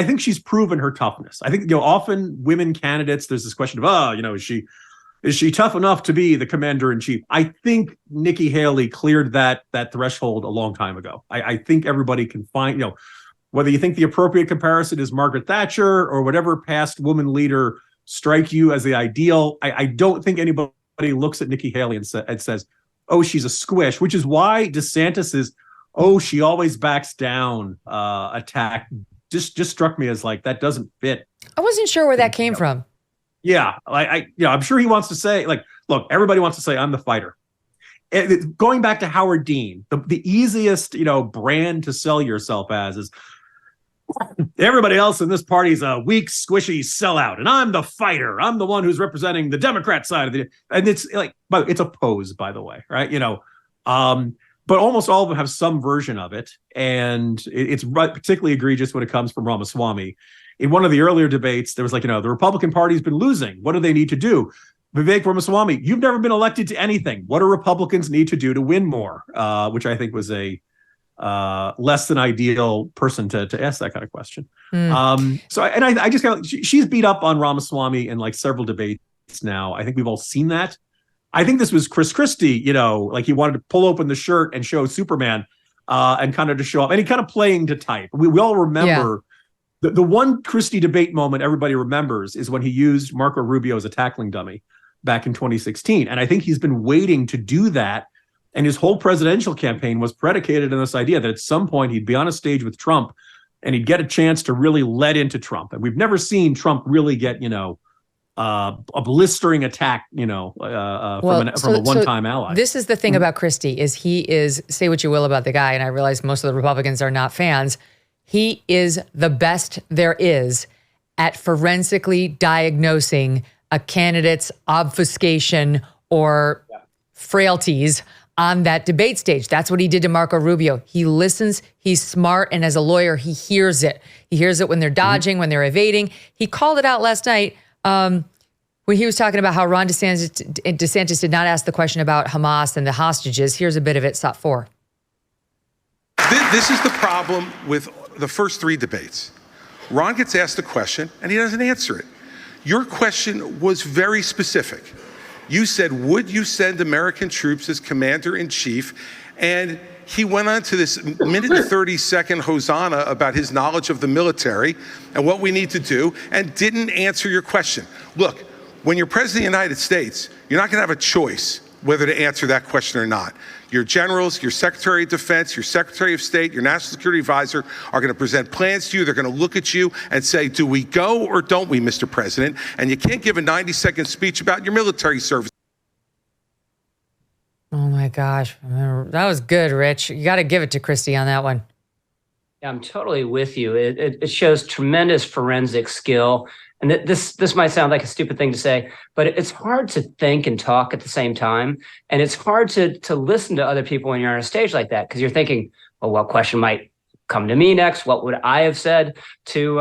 think she's proven her toughness. I think, often women candidates, there's this question of, is she tough enough to be the commander in chief? I think Nikki Haley cleared that threshold a long time ago. I think everybody can find, whether you think the appropriate comparison is Margaret Thatcher or whatever past woman leader strike you as the ideal, I don't think anybody looks at Nikki Haley and says, oh, she's a squish, which is why DeSantis she always backs down attack just struck me as like, that doesn't fit. I wasn't sure where that came from. Yeah, I'm sure he wants to say, look, everybody wants to say, I'm the fighter. Going back to Howard Dean, the easiest, brand to sell yourself as is, everybody else in this party is a weak, squishy sellout, and I'm the fighter. I'm the one who's representing the Democrat side of and it's but it's a pose, by the way, right? But almost all of them have some version of it, and it's particularly egregious when it comes from Ramaswamy. In one of the earlier debates, there was the Republican Party's been losing. What do they need to do? Vivek Ramaswamy, you've never been elected to anything. What do Republicans need to do to win more? Which I think was a less than ideal person to ask that kind of question. I just she's beat up on Ramaswamy in several debates now. I think we've all seen that. I think this was Chris Christie, he wanted to pull open the shirt and show Superman and kind of to show up. And he kind of playing to type. We all remember the one Christie debate moment everybody remembers is when he used Marco Rubio as a tackling dummy back in 2016. And I think he's been waiting to do that. And his whole presidential campaign was predicated on this idea that at some point he'd be on a stage with Trump and he'd get a chance to really let into Trump. And we've never seen Trump really get, a blistering attack, from a one-time ally. This is the thing about Christie is he is, say what you will about the guy, and I realize most of the Republicans are not fans. He is the best there is at forensically diagnosing a candidate's obfuscation or frailties on that debate stage. That's what he did to Marco Rubio. He listens, he's smart, and as a lawyer, he hears it. He hears it when they're dodging, when they're evading. He called it out last night when he was talking about how Ron DeSantis did not ask the question about Hamas and the hostages. Here's a bit of it, SOT 4. This is the problem with the first three debates. Ron gets asked a question and he doesn't answer it. Your question was very specific. You said, would you send American troops as commander-in-chief? And he went on to this minute and 30-second hosanna about his knowledge of the military and what we need to do, and didn't answer your question. Look, when you're president of the United States, you're not going to have a choice whether to answer that question or not. Your generals, your Secretary of Defense, your Secretary of State, your National Security Advisor are going to present plans to you. They're going to look at you and say, do we go or don't we, Mr. President? And you can't give a 90-second speech about your military service. Oh my gosh. That was good, Rich. You got to give it to Christie on that one. Yeah, I'm totally with you. It shows tremendous forensic skill. And this might sound like a stupid thing to say, but it's hard to think and talk at the same time. And it's hard to listen to other people when you're on a stage like that, because you're thinking, well, what question might come to me next? What would I have said to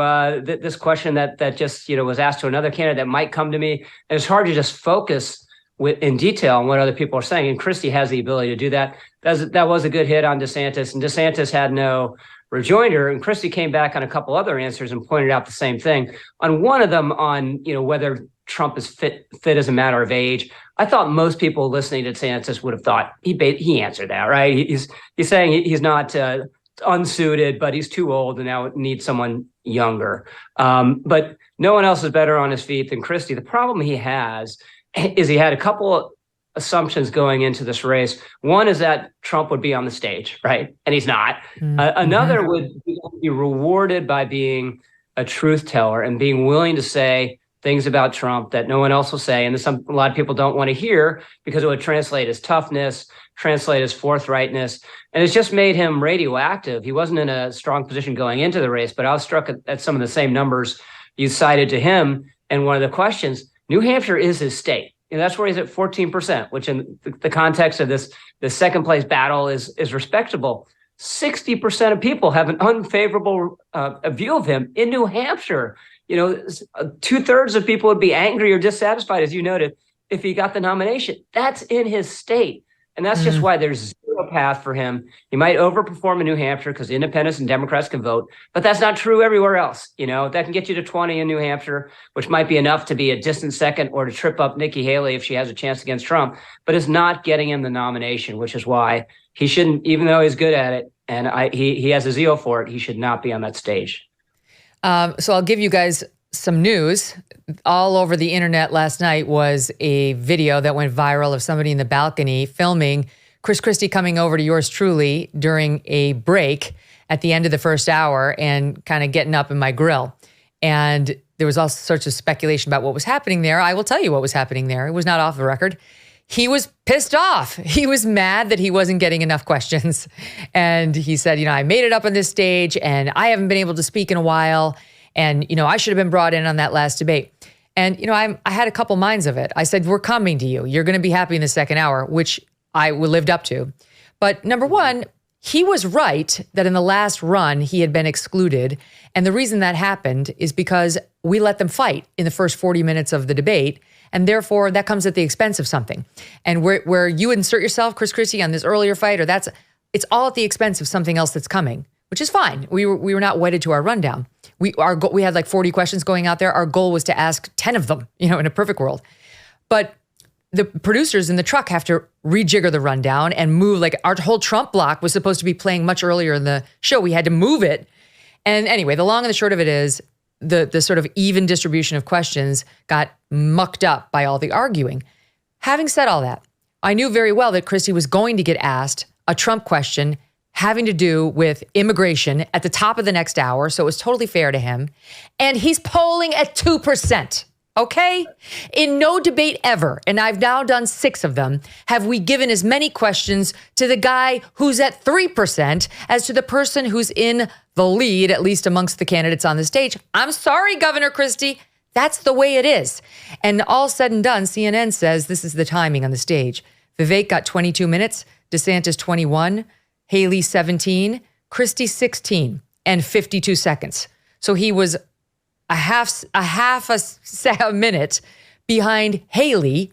this question that just was asked to another candidate that might come to me? And it's hard to just focus in detail on what other people are saying. And Christie has the ability to do that. That was a good hit on DeSantis, and DeSantis had no rejoinder, and Christie came back on a couple other answers and pointed out the same thing. On one of them, on whether Trump is fit as a matter of age, I thought most people listening to DeSantis would have thought he answered that, right? He's saying he's not unsuited, but he's too old and now needs someone younger. But no one else is better on his feet than Christie. The problem he has is he had a couple assumptions going into this race. One is that Trump would be on the stage, right? And he's not. Another would be rewarded by being a truth teller and being willing to say things about Trump that no one else will say. And a lot of people don't want to hear because it would translate as toughness, translate as forthrightness. And it's just made him radioactive. He wasn't in a strong position going into the race, but I was struck at some of the same numbers you cited to him. And one of the questions, New Hampshire is his state. That's where he's at 14%, which in the context of the second place battle is respectable. 60% of people have an unfavorable view of him in New Hampshire. 2/3 of people would be angry or dissatisfied, as you noted, if he got the nomination. That's in his state. And that's just why there's zero path for him. He might overperform in New Hampshire because independents and Democrats can vote, but that's not true everywhere else. That can get you to 20 in New Hampshire, which might be enough to be a distant second or to trip up Nikki Haley if she has a chance against Trump, but it's not getting him the nomination, which is why he shouldn't, even though he's good at it and he has a zeal for it, he should not be on that stage. So I'll give you guys some news. All over the internet last night was a video that went viral of somebody in the balcony filming Chris Christie coming over to yours truly during a break at the end of the first hour and kind of getting up in my grill. And there was all sorts of speculation about what was happening there. I will tell you what was happening there. It was not off the record. He was pissed off. He was mad that he wasn't getting enough questions. And he said, I made it up on this stage and I haven't been able to speak in a while. And, I should have been brought in on that last debate. And, I had a couple minds of it. I said, we're coming to you. You're going to be happy in the second hour, which I lived up to. But number one, he was right that in the last run, he had been excluded. And the reason that happened is because we let them fight in the first 40 minutes of the debate. And therefore, that comes at the expense of something. And where you insert yourself, Chris Christie, on this earlier fight, it's all at the expense of something else that's coming, which is fine. We were not wedded to our rundown. We had like 40 questions going out there. Our goal was to ask 10 of them, in a perfect world. But the producers in the truck have to rejigger the rundown and move. Like our whole Trump block was supposed to be playing much earlier in the show. We had to move it. And anyway, the long and the short of it is the sort of even distribution of questions got mucked up by all the arguing. Having said all that, I knew very well that Christie was going to get asked a Trump question having to do with immigration at the top of the next hour. So it was totally fair to him. And he's polling at 2%. Okay? In no debate ever, and I've now done 6 of them, have we given as many questions to the guy who's at 3% as to the person who's in the lead, at least amongst the candidates on the stage. I'm sorry, Governor Christie. That's the way it is. And all said and done, CNN says this is the timing on the stage. Vivek got 22 minutes, DeSantis 21, Haley 17, Christie 16, and 52 seconds. So he was a half a minute behind Haley,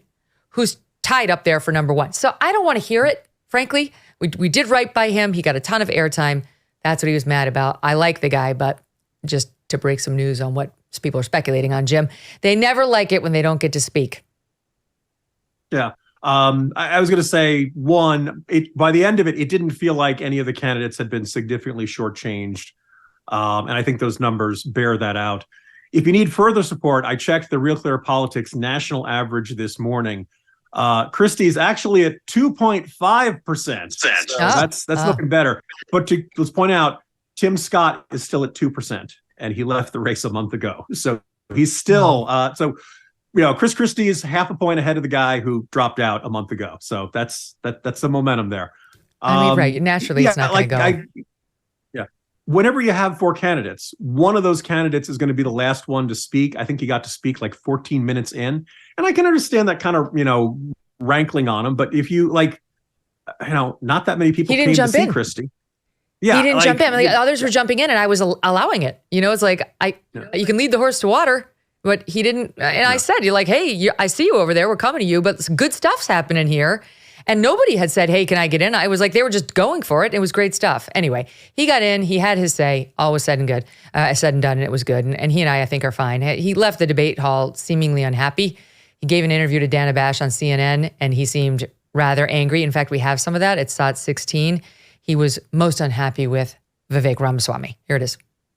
who's tied up there for number 1. So I don't want to hear it, frankly. We did right by him. He got a ton of airtime. That's what he was mad about. I like the guy, but just to break some news on what people are speculating on, Jim, they never like it when they don't get to speak. Yeah. I was going to say, one, by the end of it, it didn't feel like any of the candidates had been significantly shortchanged. And I think those numbers bear that out. If you need further support, I checked the Real Clear Politics national average this morning. Christie's actually at 2.5%. So that's looking better. But let's point out, Tim Scott is still at 2%, and he left the race a month ago. So he's still Chris Christie is half a point ahead of the guy who dropped out a month ago. So that's the momentum there. Right. Naturally, it's not going to go. Whenever you have 4 candidates, one of those candidates is going to be the last one to speak. I think he got to speak like 14 minutes in. And I can understand that kind of, rankling on him. But if you not that many people came to see Christie. Yeah, he didn't jump in. Others were jumping in, and I was allowing it. It's like you can lead the horse to water, but he didn't. And I said, "You're like, hey, I see you over there. We're coming to you, but good stuff's happening here." And nobody had said, "Hey, can I get in?" I was like, they were just going for it. It was great stuff. Anyway, he got in. He had his say. All was said and good, said and done, and it was good. And he and I think, are fine. He left the debate hall seemingly unhappy. He gave an interview to Dana Bash on CNN, and he seemed rather angry. In fact, we have some of that. It's SOT 16. He was most unhappy with Vivek Ramaswamy. Here it is.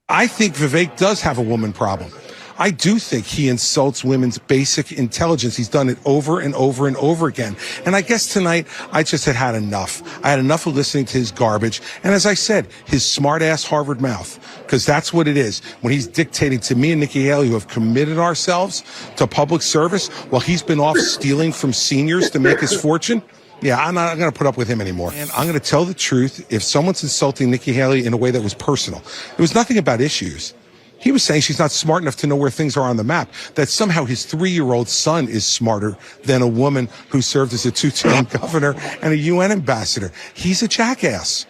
I think Vivek does have a woman problem. I do think he insults women's basic intelligence. He's done it over and over and over again. And I guess tonight I just had enough. I had enough of listening to his garbage. And as I said, his smart-ass Harvard mouth, because that's what it is. When he's dictating to me and Nikki Haley, who have committed ourselves to public service, while he's been off stealing from seniors to make his fortune. Yeah, I'm not going to put up with him anymore. And I'm going to tell the truth. If someone's insulting Nikki Haley in a way that was personal, it was nothing about issues. He was saying she's not smart enough to know where things are on the map, that somehow his 3-year-old son is smarter than a woman who served as a 2-term governor and a UN ambassador. He's a jackass.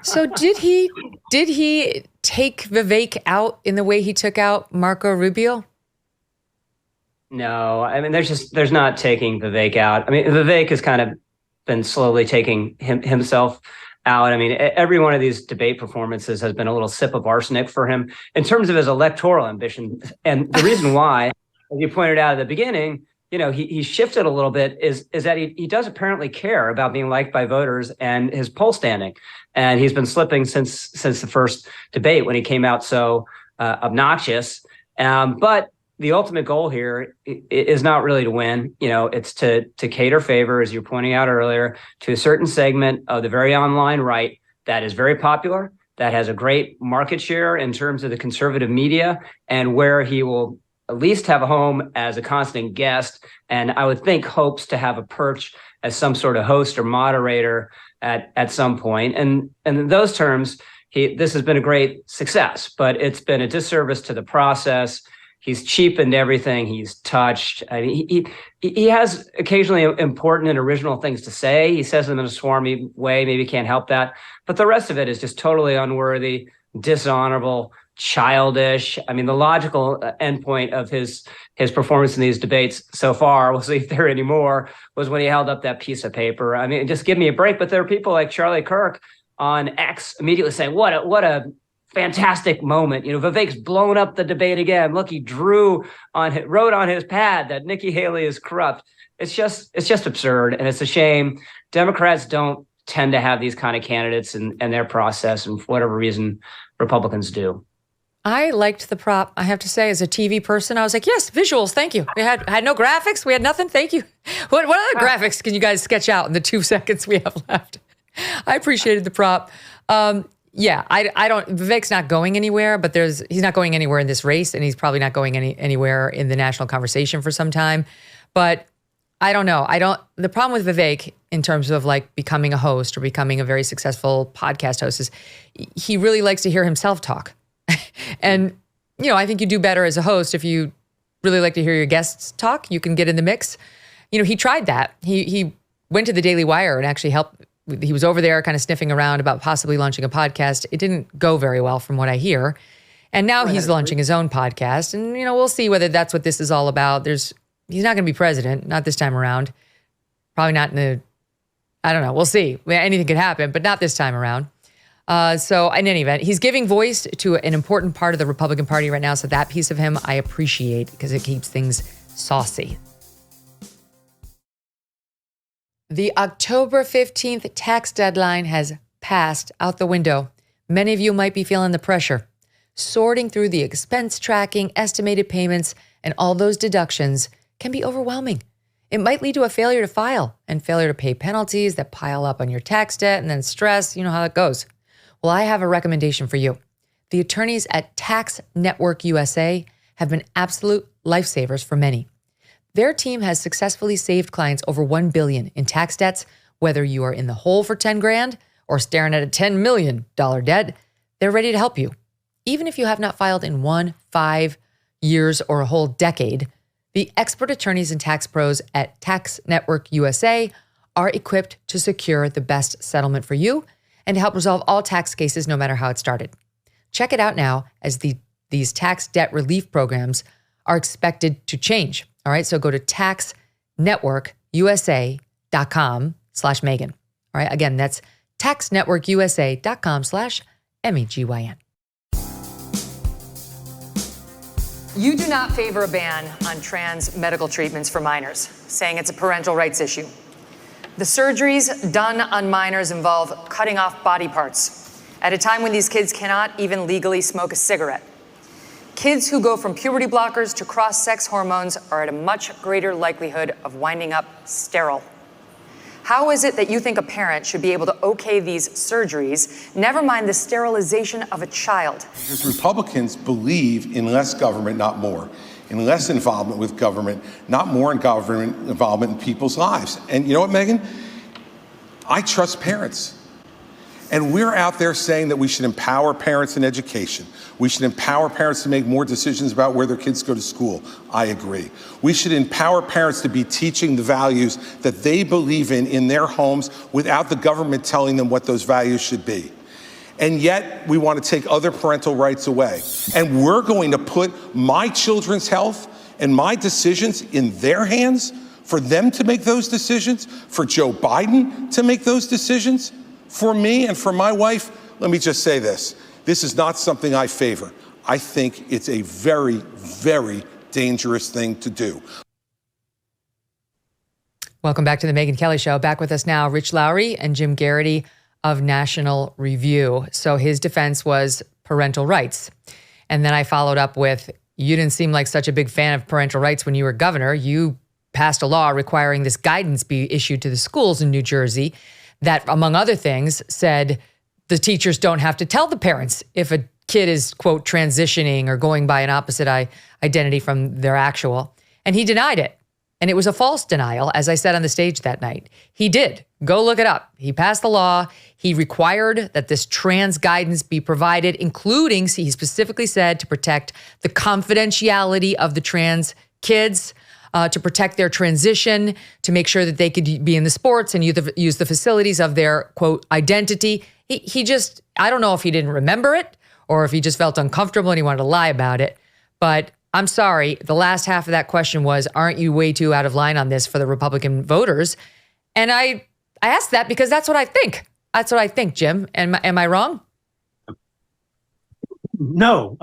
So did he take Vivek out in the way he took out Marco Rubio? No, I mean, there's not taking Vivek out. I mean, Vivek has kind of been slowly taking himself out. I mean, every one of these debate performances has been a little sip of arsenic for him in terms of his electoral ambition. And the reason why, as you pointed out at the beginning, he shifted a little bit is that he does apparently care about being liked by voters and his poll standing. And he's been slipping since the first debate when he came out so obnoxious. But the ultimate goal here is not really to win. It's to cater favor, as you're pointing out earlier, to a certain segment of the very online right that is very popular, that has a great market share in terms of the conservative media, and where he will at least have a home as a constant guest, and I would think hopes to have a perch as some sort of host or moderator at some point. And in those terms, this has been a great success, but it's been a disservice to the process. He's cheapened everything he's touched. I mean, he has occasionally important and original things to say. He says them in a swarmy way, maybe can't help that. But the rest of it is just totally unworthy, dishonorable, childish. I mean, the logical endpoint of his performance in these debates so far, we'll see if there are any more, was when he held up that piece of paper. I mean, just give me a break. But there are people like Charlie Kirk on X immediately saying, what a fantastic moment. Vivek's blown up the debate again. Look, he wrote on his pad that Nikki Haley is corrupt. It's just absurd, and it's a shame. Democrats don't tend to have these kind of candidates in their process, and for whatever reason, Republicans do. I liked the prop, I have to say, as a TV person. I was like, yes, visuals, thank you. We had no graphics. We had nothing, thank you. What other graphics can you guys sketch out in the 2 seconds we have left? I appreciated the prop. Yeah, I don't. Vivek's not going anywhere, but he's not going anywhere in this race, and he's probably not going anywhere in the national conversation for some time. But I don't know. The problem with Vivek in terms of like becoming a host or becoming a very successful podcast host is he really likes to hear himself talk. And, I think you do better as a host if you really like to hear your guests talk. You can get in the mix. He tried that. He went to the Daily Wire and actually helped. He was over there kind of sniffing around about possibly launching a podcast. It didn't go very well from what I hear. And now he's launching his own podcast. And, we'll see whether that's what this is all about. He's not going to be president, not this time around. Probably not I don't know. We'll see. Anything could happen, but not this time around. So in any event, he's giving voice to an important part of the Republican Party right now. So that piece of him I appreciate because it keeps things saucy. The October 15th tax deadline has passed out the window. Many of you might be feeling the pressure. Sorting through the expense tracking, estimated payments, and all those deductions can be overwhelming. It might lead to a failure to file and failure to pay penalties that pile up on your tax debt and then stress. You know how it goes. Well, I have a recommendation for you. The attorneys at Tax Network USA have been absolute lifesavers for many. Their team has successfully saved clients over $1 billion in tax debts, whether you are in the hole for 10 grand or staring at a $10 million debt. They're ready to help you. Even if you have not filed in 1, 5 years, or a whole decade, the expert attorneys and tax pros at Tax Network USA are equipped to secure the best settlement for you and to help resolve all tax cases no matter how it started. Check it out now as these tax debt relief programs are expected to change. All right, so go to taxnetworkusa.com/Megyn. All right, again, that's taxnetworkusa.com/MEGYN. You do not favor a ban on trans medical treatments for minors, saying it's a parental rights issue. The surgeries done on minors involve cutting off body parts at a time when these kids cannot even legally smoke a cigarette. Kids who go from puberty blockers to cross-sex hormones are at a much greater likelihood of winding up sterile. How is it that you think a parent should be able to okay these surgeries, never mind the sterilization of a child? Because Republicans believe in less government, not more. In less involvement with government, not more in government involvement in people's lives. And you know what, Megyn? I trust parents. And we're out there saying that we should empower parents in education. We should empower parents to make more decisions about where their kids go to school. I agree. We should empower parents to be teaching the values that they believe in their homes without the government telling them what those values should be. And yet we want to take other parental rights away. And we're going to put my children's health and my decisions in their hands for them to make those decisions, for Joe Biden to make those decisions. For me and for my wife, let me just say this. This is not something I favor. I think it's a very, very dangerous thing to do. Welcome back to the Megyn Kelly Show. Back with us now, Rich Lowry and Jim Geraghty of National Review. So his defense was parental rights. And then I followed up with, you didn't seem like such a big fan of parental rights when you were governor. You passed a law requiring this guidance be issued to the schools in New Jersey that, among other things, said the teachers don't have to tell the parents if a kid is, quote, transitioning or going by an opposite identity from their actual. And he denied it. And it was a false denial, as I said on the stage that night. He did. Go look it up. He passed the law. He required that this trans guidance be provided, including, he specifically said, to protect the confidentiality of the trans kids, to protect their transition, to make sure that they could be in the sports and use the facilities of their, quote, identity. He just, I don't know if he didn't remember it or if he just felt uncomfortable and he wanted to lie about it. But I'm sorry, the last half of that question was, aren't you way too out of line on this for the Republican voters? And I asked that because that's what I think. That's what I think, Jim. Am I wrong? No,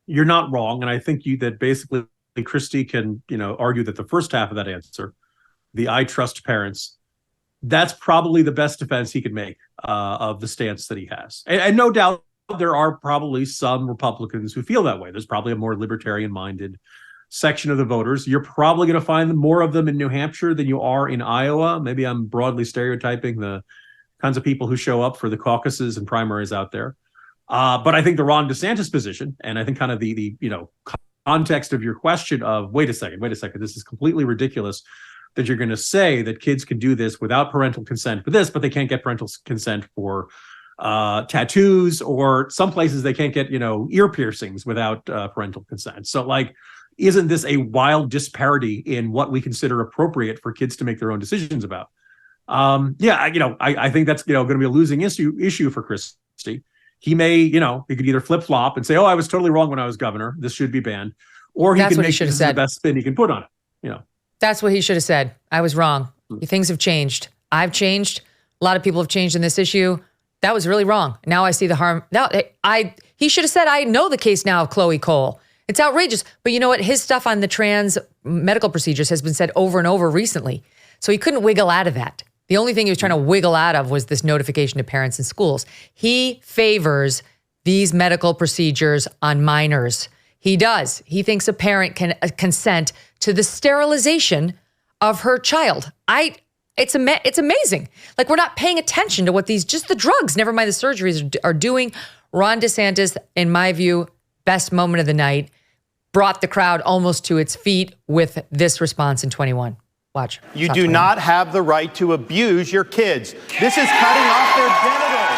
you're not wrong. And I think that basically Christie can, argue that the first half of that answer, the I trust parents, that's probably the best defense he could make of the stance that he has. And no doubt there are probably some Republicans who feel that way. There's probably a more libertarian-minded section of the voters. You're probably going to find more of them in New Hampshire than you are in Iowa. Maybe I'm broadly stereotyping the kinds of people who show up for the caucuses and primaries out there. But I think the Ron DeSantis position, and I think kind of the context of your question of, wait a second, this is completely ridiculous that you're going to say that kids can do this without parental consent for this, but they can't get parental consent for tattoos, or some places they can't get, ear piercings without parental consent. So like, isn't this a wild disparity in what we consider appropriate for kids to make their own decisions about? I think that's, going to be a losing issue for Christie. He may, he could either flip flop and say, "Oh, I was totally wrong when I was governor. This should be banned," or he can make this the best spin he can put on it. That's what he should have said. I was wrong. Things have changed. I've changed. A lot of people have changed in this issue. That was really wrong. Now I see the harm. Now he should have said, "I know the case now of Chloe Cole. It's outrageous." But you know what? His stuff on the trans medical procedures has been said over and over recently. So he couldn't wiggle out of that. The only thing he was trying to wiggle out of was this notification to parents and schools. He favors these medical procedures on minors. He does. He thinks a parent can consent to the sterilization of her child. It's amazing. Like, we're not paying attention to what just the drugs, never mind the surgeries, are doing. Ron DeSantis, in my view, best moment of the night, brought the crowd almost to its feet with this response in 21. Watch. You do not have the right to abuse your kids. This is cutting off their genitals.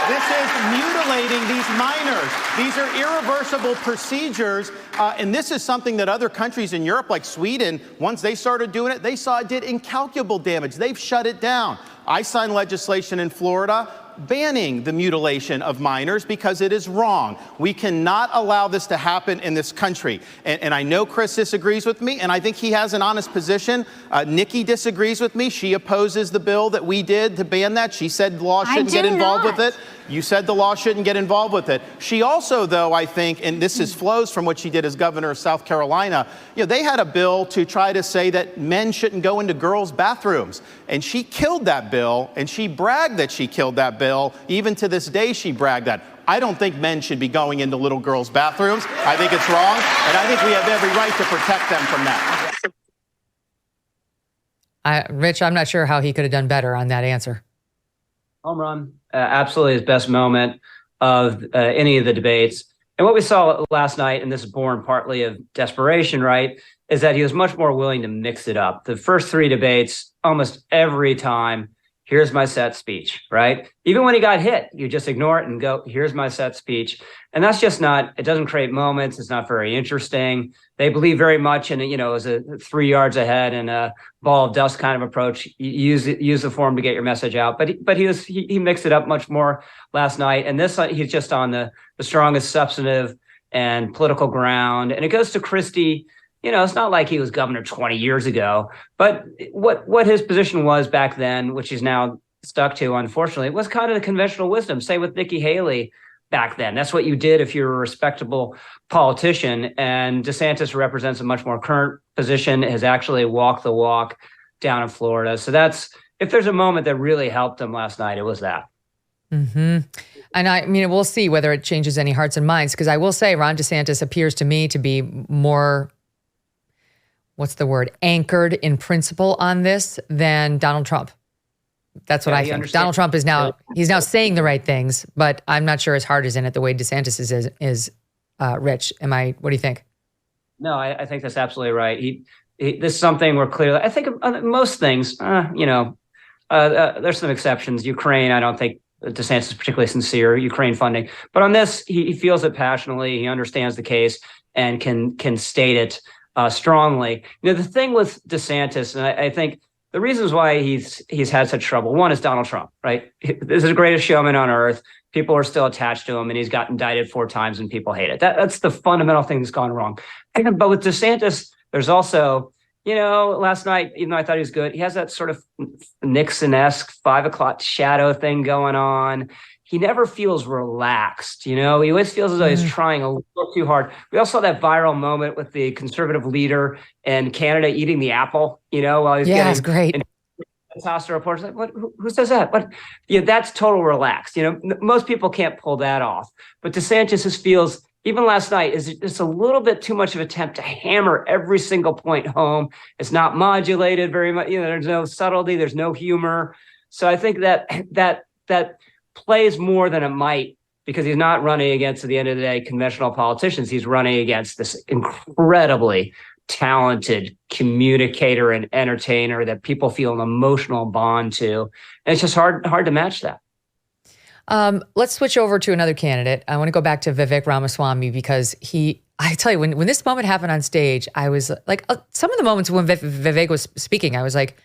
This is mutilating these minors. These are irreversible procedures. And this is something that other countries in Europe, like Sweden, once they started doing it, they saw it did incalculable damage. They've shut it down. I signed legislation in Florida banning the mutilation of minors because it is wrong. We cannot allow this to happen in this country. And I know Chris disagrees with me, and I think he has an honest position. Nikki disagrees with me. She opposes the bill that we did to ban that. She said the law shouldn't get involved with it. You said the law shouldn't get involved with it. She also, though, I think, and this flows from what she did as governor of South Carolina, they had a bill to try to say that men shouldn't go into girls' bathrooms. And she killed that bill, and she bragged that she killed that bill. Even to this day, she bragged that. I don't think men should be going into little girls' bathrooms. I think it's wrong, and I think we have every right to protect them from that. Rich, I'm not sure how he could have done better on that answer. Home run. Absolutely his best moment of any of the debates. And what we saw last night, and this is born partly of desperation, right, is that he was much more willing to mix it up. The first three debates, almost every time, here's my set speech, right? Even when he got hit, you just ignore it and go, here's my set speech. And that's just not, it doesn't create moments. It's not very interesting. They believe very much in, as a 3 yards ahead and a ball of dust kind of approach. Use the forum to get your message out. But he mixed it up much more last night. And this, he's just on the strongest substantive and political ground. And it goes to Christie. It's not like he was governor 20 years ago, but what his position was back then, which he's now stuck to, unfortunately, was kind of the conventional wisdom. Say with Nikki Haley back then. That's what you did if you're a respectable politician. And DeSantis represents a much more current position, has actually walked the walk down in Florida. So if there's a moment that really helped him last night, it was that. Mm-hmm. And we'll see whether it changes any hearts and minds, because I will say Ron DeSantis appears to me to be more, anchored in principle on this than Donald Trump. That's what I think. Donald Trump he's now saying the right things, but I'm not sure his heart is in it the way DeSantis is Rich. What do you think? No, I think that's absolutely right. This is something where clearly, I think most things, there's some exceptions. Ukraine, I don't think DeSantis is particularly sincere, Ukraine funding. But on this, he feels it passionately. He understands the case and can state it strongly. The thing with DeSantis, and I think the reasons why he's had such trouble, one is Donald Trump, right? This is the greatest showman on earth. People are still attached to him, and he's got indicted 4 times, and people hate it. That's the fundamental thing that's gone wrong. But with DeSantis, there's also, last night, even though I thought he was good, he has that sort of Nixon-esque 5 o'clock shadow thing going on. He never feels relaxed, He always feels as though he's trying a little too hard. We also saw that viral moment with the conservative leader in Canada eating the apple, while he's getting... That's great. Testosterone reporters like, what? Who says that? But that's total relaxed. Most people can't pull that off. But DeSantis feels, even last night, is just a little bit too much of an attempt to hammer every single point home. It's not modulated very much. There's no subtlety. There's no humor. So I think that plays more than it might, because he's not running against, at the end of the day, conventional politicians. He's running against this incredibly talented communicator and entertainer that people feel an emotional bond to. And it's just hard to match that. Let's switch over to another candidate. I want to go back to Vivek Ramaswamy, because I tell you, when this moment happened on stage, I was like, some of the moments when Vivek was speaking, I was like,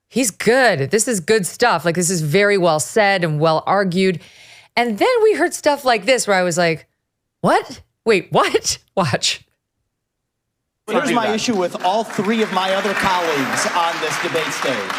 he's good. This is good stuff. Like, this is very well said and well argued. And then we heard stuff like this where I was like, what? Wait, what? Watch. Here's my issue with all three of my other colleagues on this debate stage,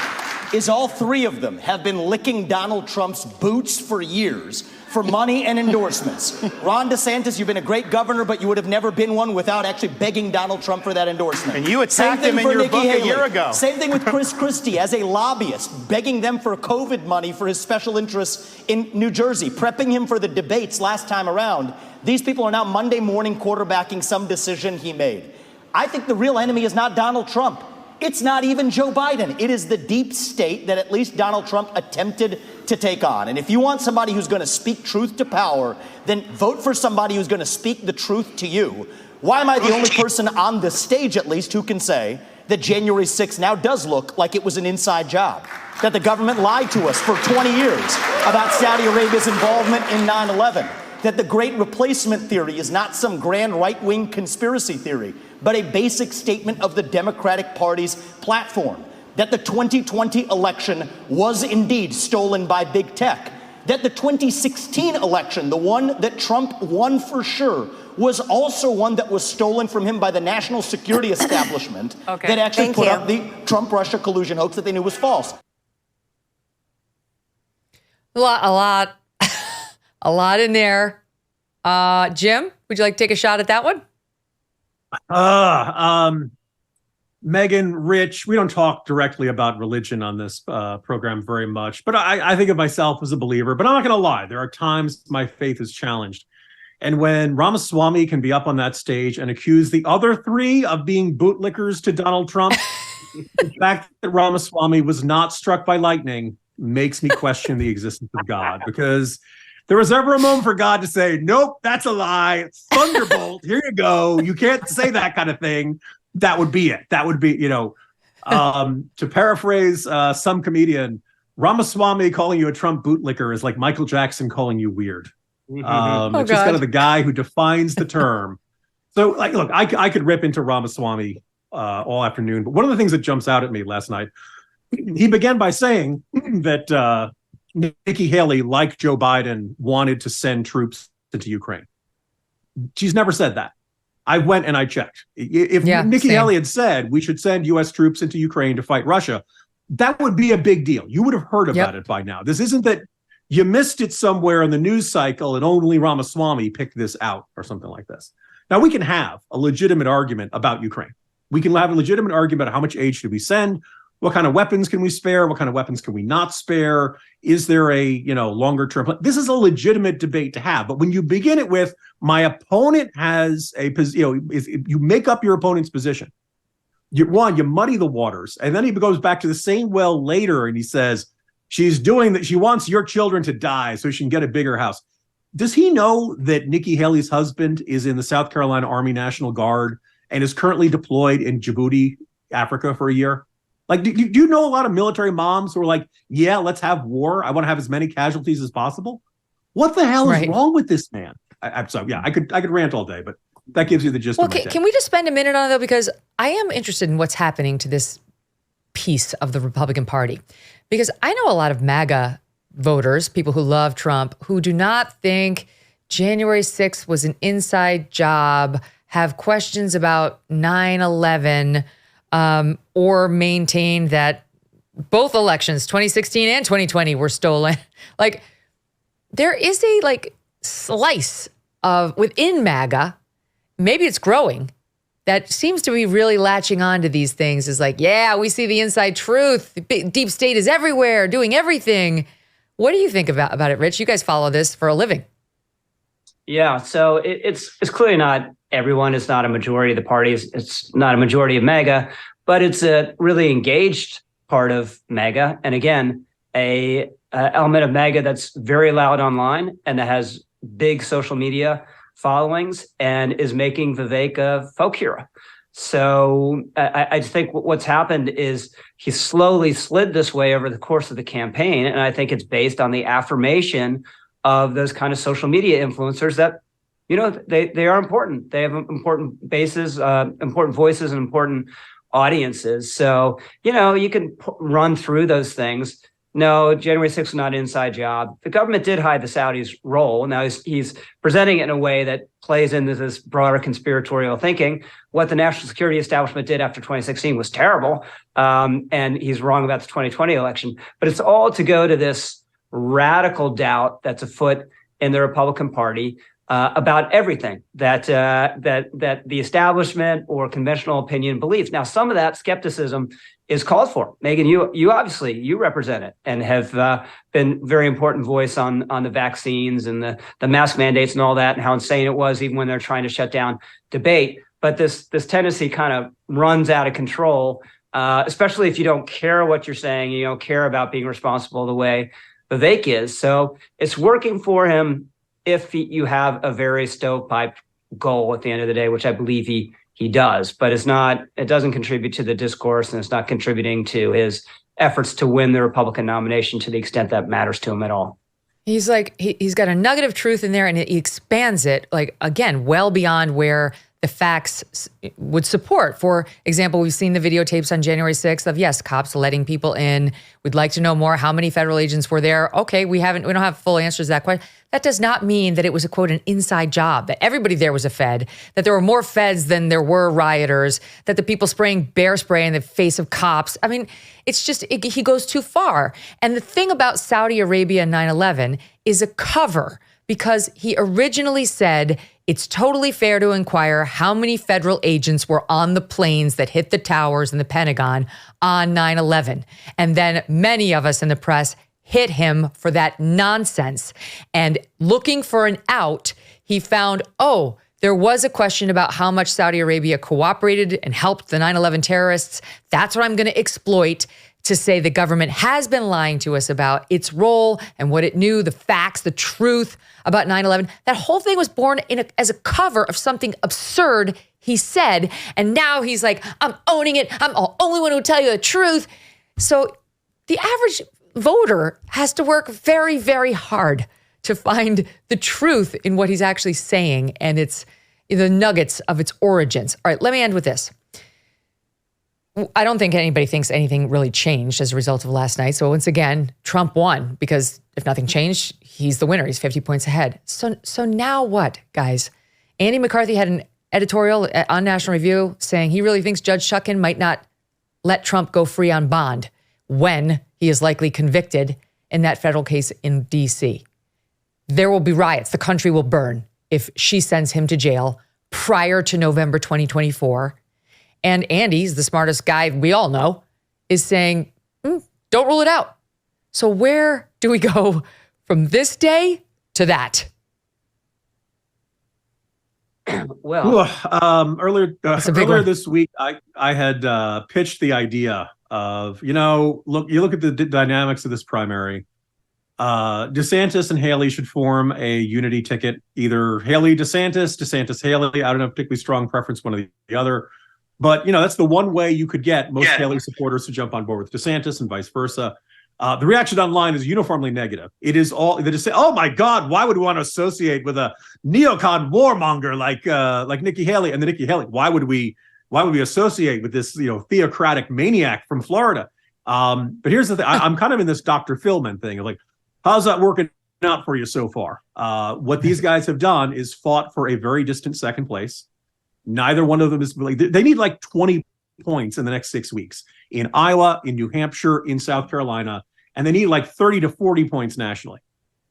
is all three of them have been licking Donald Trump's boots for years for money and endorsements. Ron DeSantis, you've been a great governor, but you would have never been one without actually begging Donald Trump for that endorsement. And you attacked him in your book a year ago. Same thing with Chris Christie as a lobbyist, begging them for COVID money for his special interests in New Jersey, prepping him for the debates last time around. These people are now Monday morning quarterbacking some decision he made. I think the real enemy is not Donald Trump. It's not even Joe Biden. It is the deep state that at least Donald Trump attempted to take on. And if you want somebody who's going to speak truth to power, then vote for somebody who's going to speak the truth to you. Why am I the only person on this stage, at least, who can say that January 6th now does look like it was an inside job? That the government lied to us for 20 years about Saudi Arabia's involvement in 9/11? That the Great Replacement theory is not some grand right-wing conspiracy theory, but a basic statement of the Democratic Party's platform. That the 2020 election was indeed stolen by big tech. That the 2016 election, the one that Trump won for sure, was also one that was stolen from him by the national security establishment that actually put up the Trump-Russia collusion hoax that they knew was false. A lot in there. Jim, would you like to take a shot at that one? Megyn, Rich, we don't talk directly about religion on this program very much, but I think of myself as a believer. But I'm not going to lie. There are times my faith is challenged. And when Ramaswamy can be up on that stage and accuse the other three of being bootlickers to Donald Trump, the fact that Ramaswamy was not struck by lightning makes me question the existence of God, because there was ever a moment for God to say, nope, that's a lie. Thunderbolt, here you go. You can't say that kind of thing. That would be it. That would be, to paraphrase some comedian, Ramaswamy calling you a Trump bootlicker is like Michael Jackson calling you weird. It's just kind of the guy who defines the term. So, look, I could rip into Ramaswamy all afternoon, but one of the things that jumps out at me last night, he began by saying that Nikki Haley, like Joe Biden, wanted to send troops into Ukraine. She's never said that. I went and I checked. If Nikki Haley had said we should send U.S. troops into Ukraine to fight Russia, that would be a big deal. You would have heard about it by now. This isn't that you missed it somewhere in the news cycle and only Ramaswamy picked this out or something like this. Now, we can have a legitimate argument about Ukraine. We can have a legitimate argument about how much aid should we send. What kind of weapons can we spare? What kind of weapons can we not spare? Is there a longer term plan? This is a legitimate debate to have. But when you begin it with my opponent has a you make up your opponent's position. You muddy the waters, and then he goes back to the same well later, and he says she's doing that. She wants your children to die so she can get a bigger house. Does he know that Nikki Haley's husband is in the South Carolina Army National Guard and is currently deployed in Djibouti, Africa, for a year? Like, do you know a lot of military moms who are like, yeah, let's have war. I want to have as many casualties as possible. What the hell is wrong with this man? I'm sorry. Yeah, I could rant all day, but that gives you the gist of my day. Can we just spend a minute on it, though? Because I am interested in what's happening to this piece of the Republican Party. Because I know a lot of MAGA voters, people who love Trump, who do not think January 6th was an inside job, have questions about 9/11, or maintain that both elections, 2016 and 2020, were stolen. Like, there is a slice of within MAGA, maybe it's growing, that seems to be really latching on to these things. Is like, yeah, we see the inside truth. Deep state is everywhere, doing everything. What do you think about it, Rich? You guys follow this for a living. Yeah, so it's clearly not everyone. It's not a majority of the parties. It's not a majority of MAGA, but it's a really engaged part of MAGA. And again, a element of MAGA that's very loud online and that has big social media followings and is making Vivek a folk hero. So I think what's happened is he slowly slid this way over the course of the campaign. And I think it's based on the affirmation of those kind of social media influencers that, they are important. They have important bases, important voices, and important audiences. So, you can run through those things. No, January 6th was not an inside job. The government did hide the Saudis' role. Now he's presenting it in a way that plays into this broader conspiratorial thinking. What the national security establishment did after 2016 was terrible. And he's wrong about the 2020 election. But it's all to go to this radical doubt that's afoot in the Republican Party about everything that the establishment or conventional opinion believes. Now, some of that skepticism is called for. Megyn, you obviously represent it and have been very important voice on the vaccines and the mask mandates and all that, and how insane it was even when they're trying to shut down debate. But this tendency kind of runs out of control, especially if you don't care what you're saying, you don't care about being responsible the way Vivek is. So it's working for him if you have a very stovepipe goal at the end of the day, which I believe he does, but it doesn't contribute to the discourse, and it's not contributing to his efforts to win the Republican nomination to the extent that matters to him at all. He's like, he's got a nugget of truth in there, and he expands it, like, again, well beyond where the facts would support. For example, we've seen the videotapes on January 6th of, yes, cops letting people in. We'd like to know more. How many federal agents were there? Okay, we don't have full answers to that question. That does not mean that it was, a quote, an inside job, that everybody there was a Fed, that there were more Feds than there were rioters, that the people spraying bear spray in the face of cops. I mean, it's just, he goes too far. And the thing about Saudi Arabia and 9/11 is a cover, because he originally said it's totally fair to inquire how many federal agents were on the planes that hit the towers in the Pentagon on 9/11. And then many of us in the press hit him for that nonsense. And looking for an out, he found, there was a question about how much Saudi Arabia cooperated and helped the 9/11 terrorists. That's what I'm going to exploit to say the government has been lying to us about its role and what it knew, the facts, the truth about 9/11. That whole thing was born as a cover of something absurd he said. And now he's like, I'm owning it. I'm the only one who will tell you the truth. So the average voter has to work very, very hard to find the truth in what he's actually saying, and it's the nuggets of its origins. All right, let me end with this. I don't think anybody thinks anything really changed as a result of last night. So once again, Trump won, because if nothing changed, he's the winner. He's 50 points ahead. So now what, guys? Andy McCarthy had an editorial on National Review saying he really thinks Judge Sutkin might not let Trump go free on bond when he is likely convicted in that federal case in D.C. There will be riots. The country will burn if she sends him to jail prior to November 2024. And Andy's the smartest guy we all know, is saying, don't rule it out. So where do we go from this day to that? Well, earlier this week, I had pitched the idea of, you look at the dynamics of this primary. DeSantis and Haley should form a unity ticket, either Haley DeSantis, DeSantis Haley. I don't have a particularly strong preference one or the other. But, that's the one way you could get most Haley supporters to jump on board with DeSantis and vice versa. The reaction online is uniformly negative. It is all, they just say, oh my God, why would we want to associate with a neocon warmonger like Nikki Haley? And the Nikki Haley, why would we associate with this, theocratic maniac from Florida? But here's the thing, I'm kind of in this Dr. Philman thing of like, how's that working out for you so far? What these guys have done is fought for a very distant second place. Neither one of them is really, they need like 20 points in the next 6 weeks in Iowa, in New Hampshire, in South Carolina, and they need like 30 to 40 points nationally.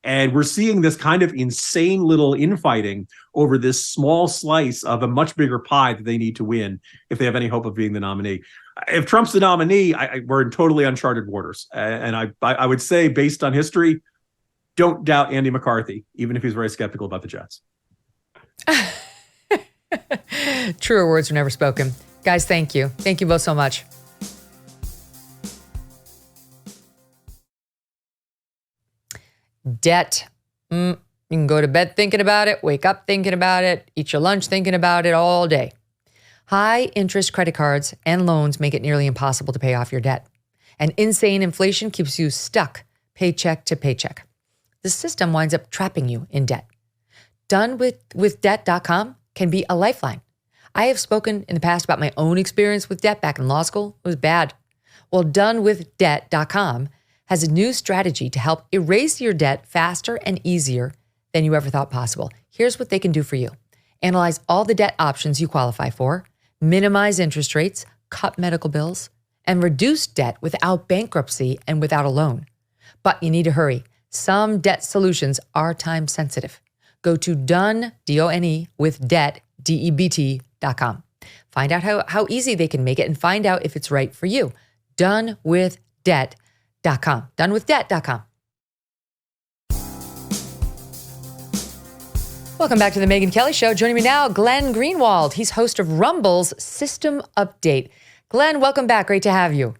And we're seeing this kind of insane little infighting over this small slice of a much bigger pie that they need to win if they have any hope of being the nominee. If Trump's the nominee, we're in totally uncharted waters. And I would say, based on history, don't doubt Andy McCarthy, even if he's very skeptical about the Jets. Truer words were never spoken. Guys, thank you. Thank you both so much. Debt. You can go to bed thinking about it, wake up thinking about it, eat your lunch thinking about it all day. High interest credit cards and loans make it nearly impossible to pay off your debt. And insane inflation keeps you stuck paycheck to paycheck. The system winds up trapping you in debt. Donewithdebt.com can be a lifeline. I have spoken in the past about my own experience with debt back in law school. It was bad. Well, donewithdebt.com has a new strategy to help erase your debt faster and easier than you ever thought possible. Here's what they can do for you. Analyze all the debt options you qualify for, minimize interest rates, cut medical bills, and reduce debt without bankruptcy and without a loan. But you need to hurry. Some debt solutions are time sensitive. Go to donewithdebt.com. Find out how easy they can make it and find out if it's right for you. Donewithdebt.com. Donewithdebt.com. Welcome back to the Megyn Kelly Show. Joining me now, Glenn Greenwald. He's host of Rumble's System Update. Glenn, welcome back. Great to have you.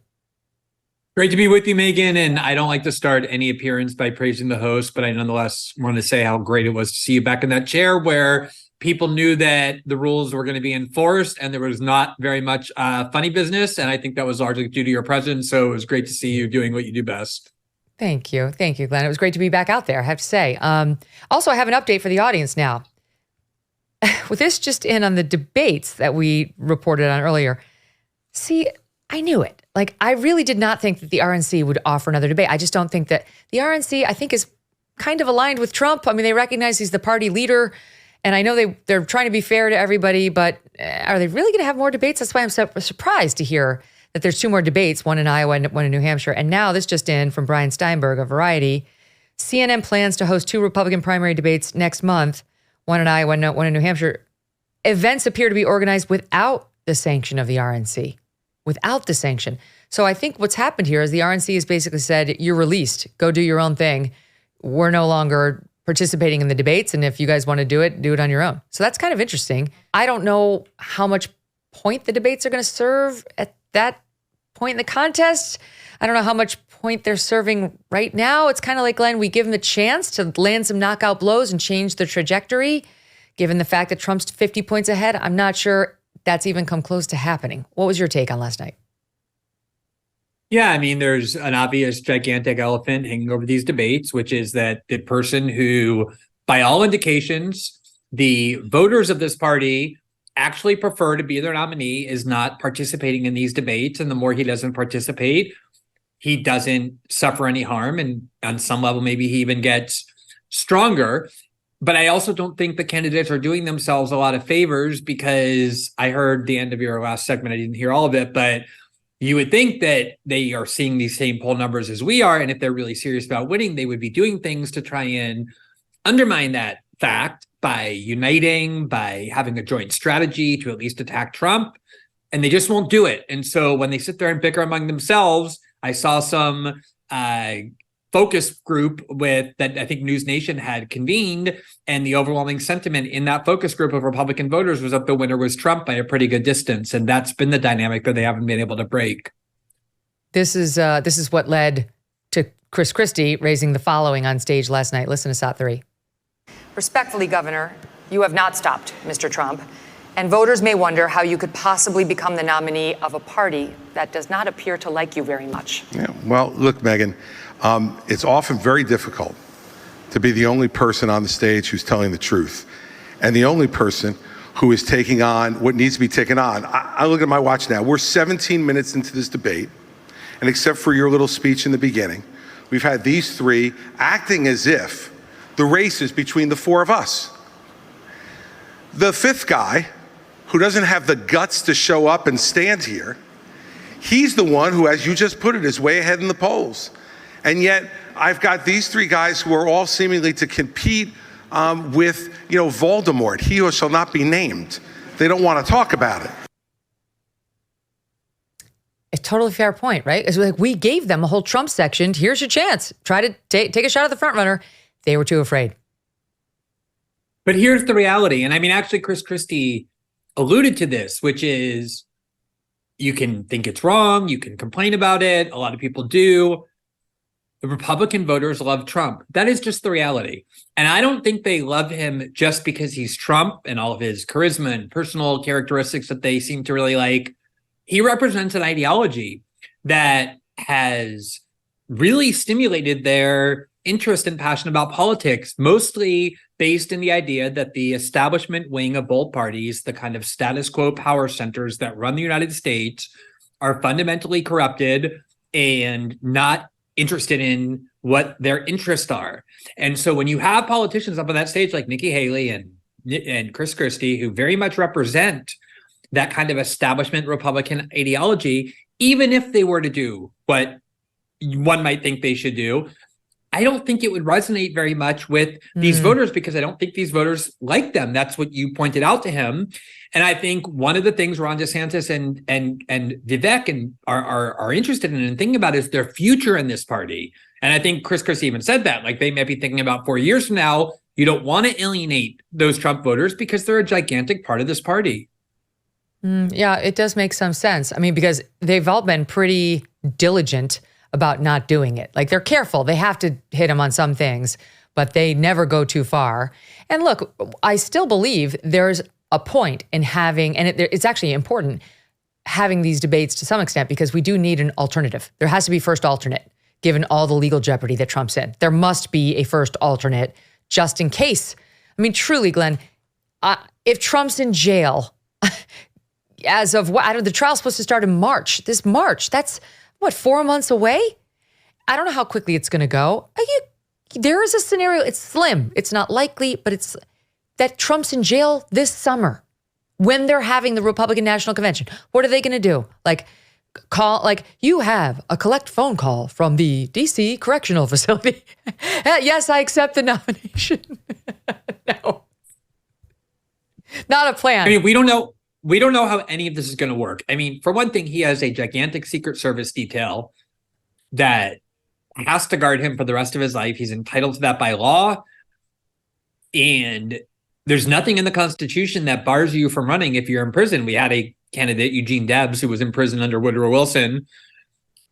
Great to be with you, Megyn. And I don't like to start any appearance by praising the host, but I nonetheless want to say how great it was to see you back in that chair where people knew that the rules were going to be enforced and there was not very much funny business. And I think that was largely due to your presence. So it was great to see you doing what you do best. Thank you. Thank you, Glenn. It was great to be back out there, I have to say. Also, I have an update for the audience now. With this just in on the debates that we reported on earlier, see, I knew it. Like, I really did not think that the RNC would offer another debate. I just don't think that the RNC, I think, is kind of aligned with Trump. I mean, they recognize he's the party leader, and I know they're trying to be fair to everybody, but are they really going to have more debates? That's why I'm so surprised to hear that there's 2 more debates, one in Iowa and one in New Hampshire. And now this just in from Brian Steinberg of Variety. CNN plans to host 2 Republican primary debates next month, one in Iowa and one in New Hampshire. Events appear to be organized without the sanction of the RNC. Without the sanction. So I think what's happened here is the RNC has basically said, you're released. Go do your own thing. We're no longer participating in the debates. And if you guys want to do it on your own. So that's kind of interesting. I don't know how much point the debates are going to serve at that point in the contest. I don't know how much point they're serving right now. It's kind of like, Glenn, we give them a chance to land some knockout blows and change the trajectory. Given the fact that Trump's 50 points ahead, I'm not sure that's even come close to happening. What was your take on last night? Yeah, I mean, there's an obvious gigantic elephant hanging over these debates, which is that the person who, by all indications, the voters of this party actually prefer to be their nominee is not participating in these debates. And the more he doesn't participate, he doesn't suffer any harm. And on some level, maybe he even gets stronger. But I also don't think the candidates are doing themselves a lot of favors, because I heard the end of your last segment. I didn't hear all of it, but you would think that they are seeing these same poll numbers as we are. And if they're really serious about winning, they would be doing things to try and undermine that fact by uniting, by having a joint strategy to at least attack Trump. And they just won't do it. And so when they sit there and bicker among themselves, I saw some focus group that I think News Nation had convened, and the overwhelming sentiment in that focus group of Republican voters was that the winner was Trump by a pretty good distance, and that's been the dynamic that they haven't been able to break. This is what led to Chris Christie raising the following on stage last night. Listen to Sat 3. Respectfully, Governor, you have not stopped Mr. Trump, and voters may wonder how you could possibly become the nominee of a party that does not appear to like you very much. Yeah, well, look, Megyn, it's often very difficult to be the only person on the stage who's telling the truth, and the only person who is taking on what needs to be taken on. I look at my watch now. We're 17 minutes into this debate, and except for your little speech in the beginning, we've had these 3 acting as if the race is between the 4 of us. The 5th guy, who doesn't have the guts to show up and stand here, he's the one who, as you just put it, is way ahead in the polls. And yet I've got these 3 guys who are all seemingly to compete with, Voldemort, he who shall not be named. They don't want to talk about it. A totally fair point, right? It's like we gave them a whole Trump section. Here's your chance. Try to take a shot at the front runner. They were too afraid. But here's the reality. And I mean, actually, Chris Christie alluded to this, which is you can think it's wrong. You can complain about it. A lot of people do. The Republican voters love Trump. That is just the reality. And I don't think they love him just because he's Trump and all of his charisma and personal characteristics that they seem to really like. He represents an ideology that has really stimulated their interest and passion about politics, mostly based in the idea that the establishment wing of both parties, the kind of status quo power centers that run the United States, are fundamentally corrupted and not interested in what their interests are. And so when you have politicians up on that stage like Nikki Haley and Chris Christie, who very much represent that kind of establishment Republican ideology, even if they were to do what one might think they should do, I don't think it would resonate very much with these voters, because I don't think these voters like them. That's what you pointed out to him. And I think one of the things Ron DeSantis and Vivek are interested in and thinking about is their future in this party. And I think Chris Christie even said that, like, they might be thinking about 4 years from now, you don't want to alienate those Trump voters because they're a gigantic part of this party. Yeah, it does make some sense. I mean, because they've all been pretty diligent about not doing it. Like, they're careful. They have to hit him on some things, but they never go too far. And look, I still believe there's a point in having, and it's actually important, having these debates to some extent, because we do need an alternative. There has to be first alternate, given all the legal jeopardy that Trump's in. There must be a first alternate just in case. I mean, truly, Glenn, if Trump's in jail, as of what, the trial's supposed to start in March. This March, that's what, 4 months away? I don't know how quickly it's going to go. There is a scenario, it's slim. It's not likely, but it's that Trump's in jail this summer when they're having the Republican National Convention. What are they going to do? You have a collect phone call from the DC Correctional Facility. Yes, I accept the nomination. No. Not a plan. I mean, we don't know how any of this is going to work. I mean, for one thing, he has a gigantic Secret Service detail that has to guard him for the rest of his life. He's entitled to that by law. And there's nothing in the Constitution that bars you from running if you're in prison. We had a candidate, Eugene Debs, who was in prison under Woodrow Wilson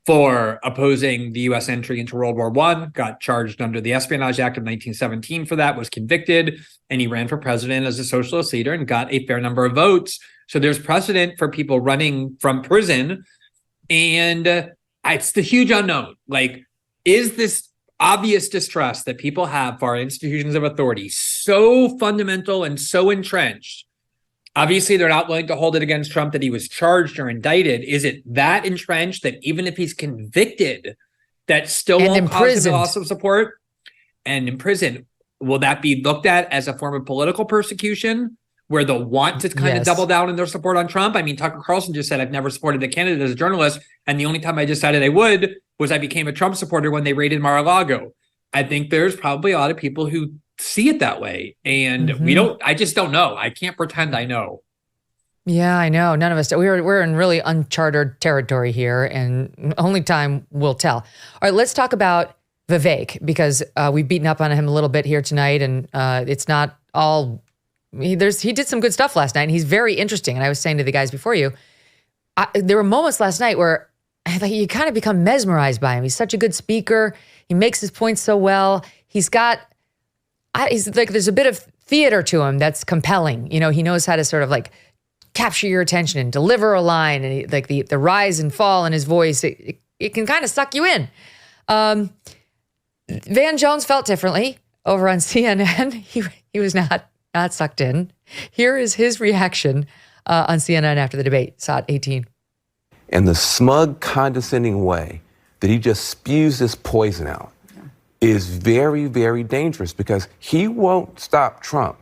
for opposing the U.S. entry into World War I, got charged under the Espionage Act of 1917 for that, was convicted, and he ran for president as a socialist leader and got a fair number of votes. So there's precedent for people running from prison. And it's the huge unknown. Like, is this obvious distrust that people have for our institutions of authority so fundamental and so entrenched? Obviously, they're not willing to hold it against Trump that he was charged or indicted. Is it that entrenched that even if he's convicted, that still won't cause him a loss of support? And in prison, will that be looked at as a form of political persecution, where they'll want to kind of double down in their support on Trump? I mean, Tucker Carlson just said, I've never supported a candidate as a journalist, and the only time I decided I would was I became a Trump supporter when they raided Mar-a-Lago. I think there's probably a lot of people who see it that way. And I just don't know. I can't pretend I know. Yeah, I know. None of us. We're in really uncharted territory here, and only time will tell. All right, let's talk about Vivek, because we've beaten up on him a little bit here tonight, and it's not all. He did some good stuff last night, and he's very interesting. And I was saying to the guys before you, there were moments last night where I thought you kind of become mesmerized by him. He's such a good speaker. He makes his points so well. He's like, there's a bit of theater to him that's compelling. You know, he knows how to sort of like capture your attention and deliver a line, and like the rise and fall in his voice, it can kind of suck you in. Van Jones felt differently over on CNN. He was not sucked in. Here is his reaction on CNN after the debate. SOT 18. And the smug, condescending way that he just spews this poison out is very, very dangerous, because he won't stop Trump,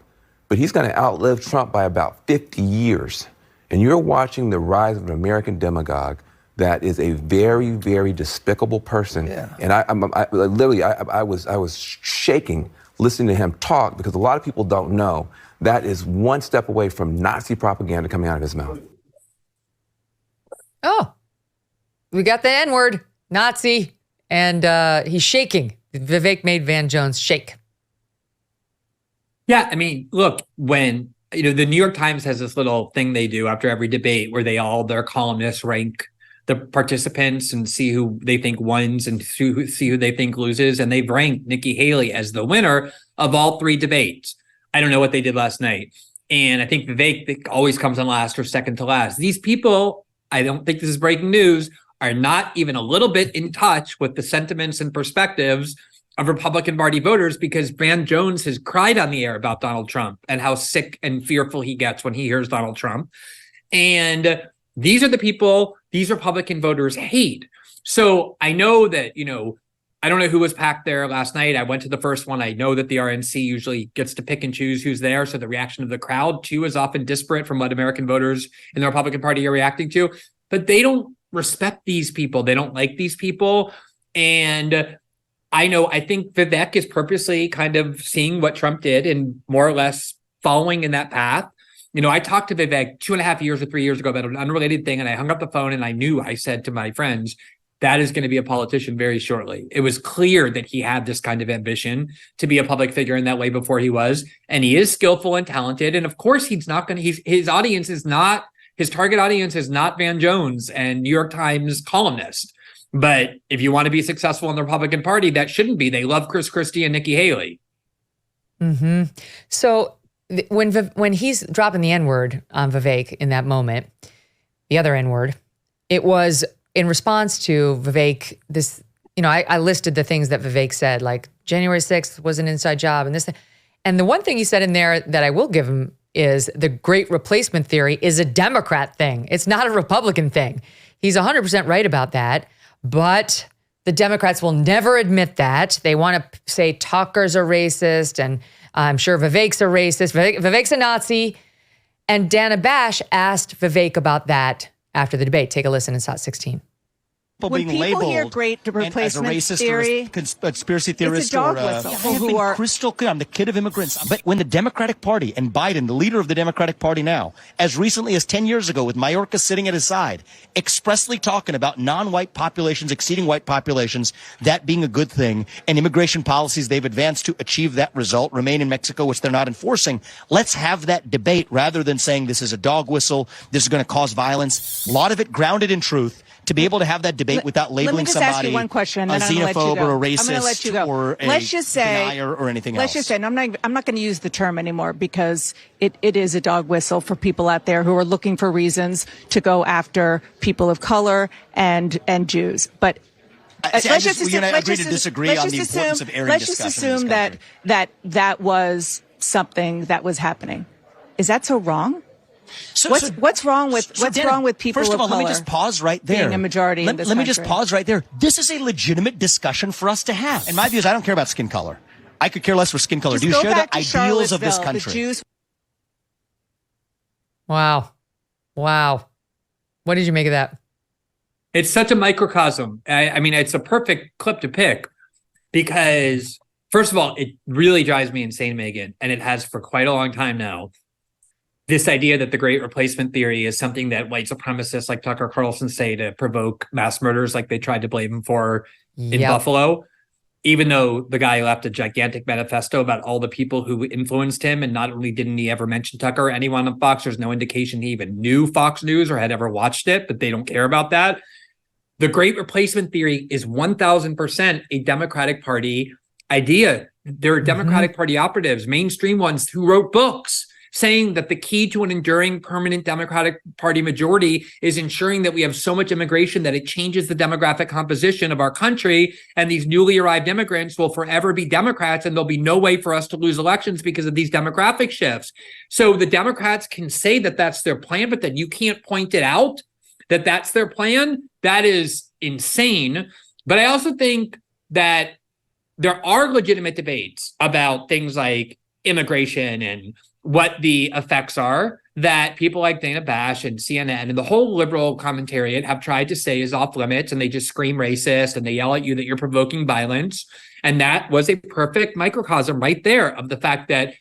but he's going to outlive Trump by about 50 years. And you're watching the rise of an American demagogue that is a very, very despicable person. Yeah. And I was shaking listening to him talk, because a lot of people don't know that is one step away from Nazi propaganda coming out of his mouth. Oh, we got the N-word, Nazi, and he's shaking. Vivek made Van Jones shake. Yeah, I mean, look, when, the New York Times has this little thing they do after every debate where their columnists rank the participants and see who they think wins and see who they think loses. And they've ranked Nikki Haley as the winner of all 3 debates. I don't know what they did last night. And I think Vivek always comes on last or second to last. These people, I don't think this is breaking news, are not even a little bit in touch with the sentiments and perspectives of Republican Party voters, because Van Jones has cried on the air about Donald Trump and how sick and fearful he gets when he hears Donald Trump. And these are the people these Republican voters hate. So I know that, I don't know who was packed there last night. I went to the first one. I know that the RNC usually gets to pick and choose who's there. So the reaction of the crowd, too, is often disparate from what American voters in the Republican Party are reacting to. But they don't respect these people. They don't like these people. And I think Vivek is purposely kind of seeing what Trump did and more or less following in that path. I talked to Vivek 2.5 years or 3 years ago about an unrelated thing, and I hung up the phone and I said to my friends, that is going to be a politician very shortly. It was clear that he had this kind of ambition to be a public figure in that way before he was, and he is skillful and talented. And of course, his audience is not, his target audience is not Van Jones and New York Times columnist. But if you want to be successful in the Republican Party, that shouldn't be. They love Chris Christie and Nikki Haley. Mm-hmm. So when he's dropping the N-word on Vivek in that moment, the other N-word, it was in response to Vivek, this, I listed the things that Vivek said, like January 6th was an inside job and this. And the one thing he said in there that I will give him is the great replacement theory is a Democrat thing. It's not a Republican thing. He's 100% right about that. But the Democrats will never admit that. They want to say Tucker's a racist, and I'm sure Vivek's a racist. Vivek's a Nazi. And Dana Bash asked Vivek about that after the debate. Take a listen in SOT 16. When people hear great replacement as a racist theory, or conspiracy theorist, or people who are crystal clear, I'm the kid of immigrants. But when the Democratic Party and Biden, the leader of the Democratic Party now, as recently as 10 years ago with Mayorkas sitting at his side, expressly talking about non-white populations exceeding white populations, that being a good thing, and immigration policies they've advanced to achieve that result remain in Mexico, which they're not enforcing. Let's have that debate rather than saying this is a dog whistle, this is going to cause violence. A lot of it grounded in truth. To be able to have that debate without labeling somebody ask you one question, a xenophobe or a racist I'm let you go. or a denier or anything else. Let's just say, and I'm not going to use the term anymore because it is a dog whistle for people out there who are looking for reasons to go after people of color and Jews. But let's just agree to disagree on the importance of airing discussion. Let's just assume that was something that was happening. Is that so wrong? What's wrong with people first of all, color? let me just pause right there. Being a majority in this Let me country. just pause right there. This is a legitimate discussion for us to have. And my view is I don't care about skin color. I could care less for skin color. Do you share the ideals of this country? Wow. What did you make of that? It's such a microcosm. I mean, it's a perfect clip to pick because, first of all, it really drives me insane, Megyn, and it has for quite a long time now. This idea that the great replacement theory is something that white supremacists like Tucker Carlson say to provoke mass murders like they tried to blame him for in Buffalo, even though the guy left a gigantic manifesto about all the people who influenced him. And not only didn't he ever mention Tucker or anyone on Fox, there's no indication he even knew Fox News or had ever watched it, but they don't care about that. The great replacement theory is 1000% a Democratic Party idea. There are Democratic Party operatives, mainstream ones, who wrote books saying that the key to an enduring permanent Democratic Party majority is ensuring that we have so much immigration that it changes the demographic composition of our country, and these newly arrived immigrants will forever be Democrats, and there'll be no way for us to lose elections because of these demographic shifts. So the Democrats can say that that's their plan, but then you can't point it out that that's their plan. That is insane. But I also think that there are legitimate debates about things like immigration and what the effects are that people like Dana Bash and CNN and the whole liberal commentariat have tried to say is off limits, and they just scream racist and they yell at you that you're provoking violence. And that was a perfect microcosm right there of the fact that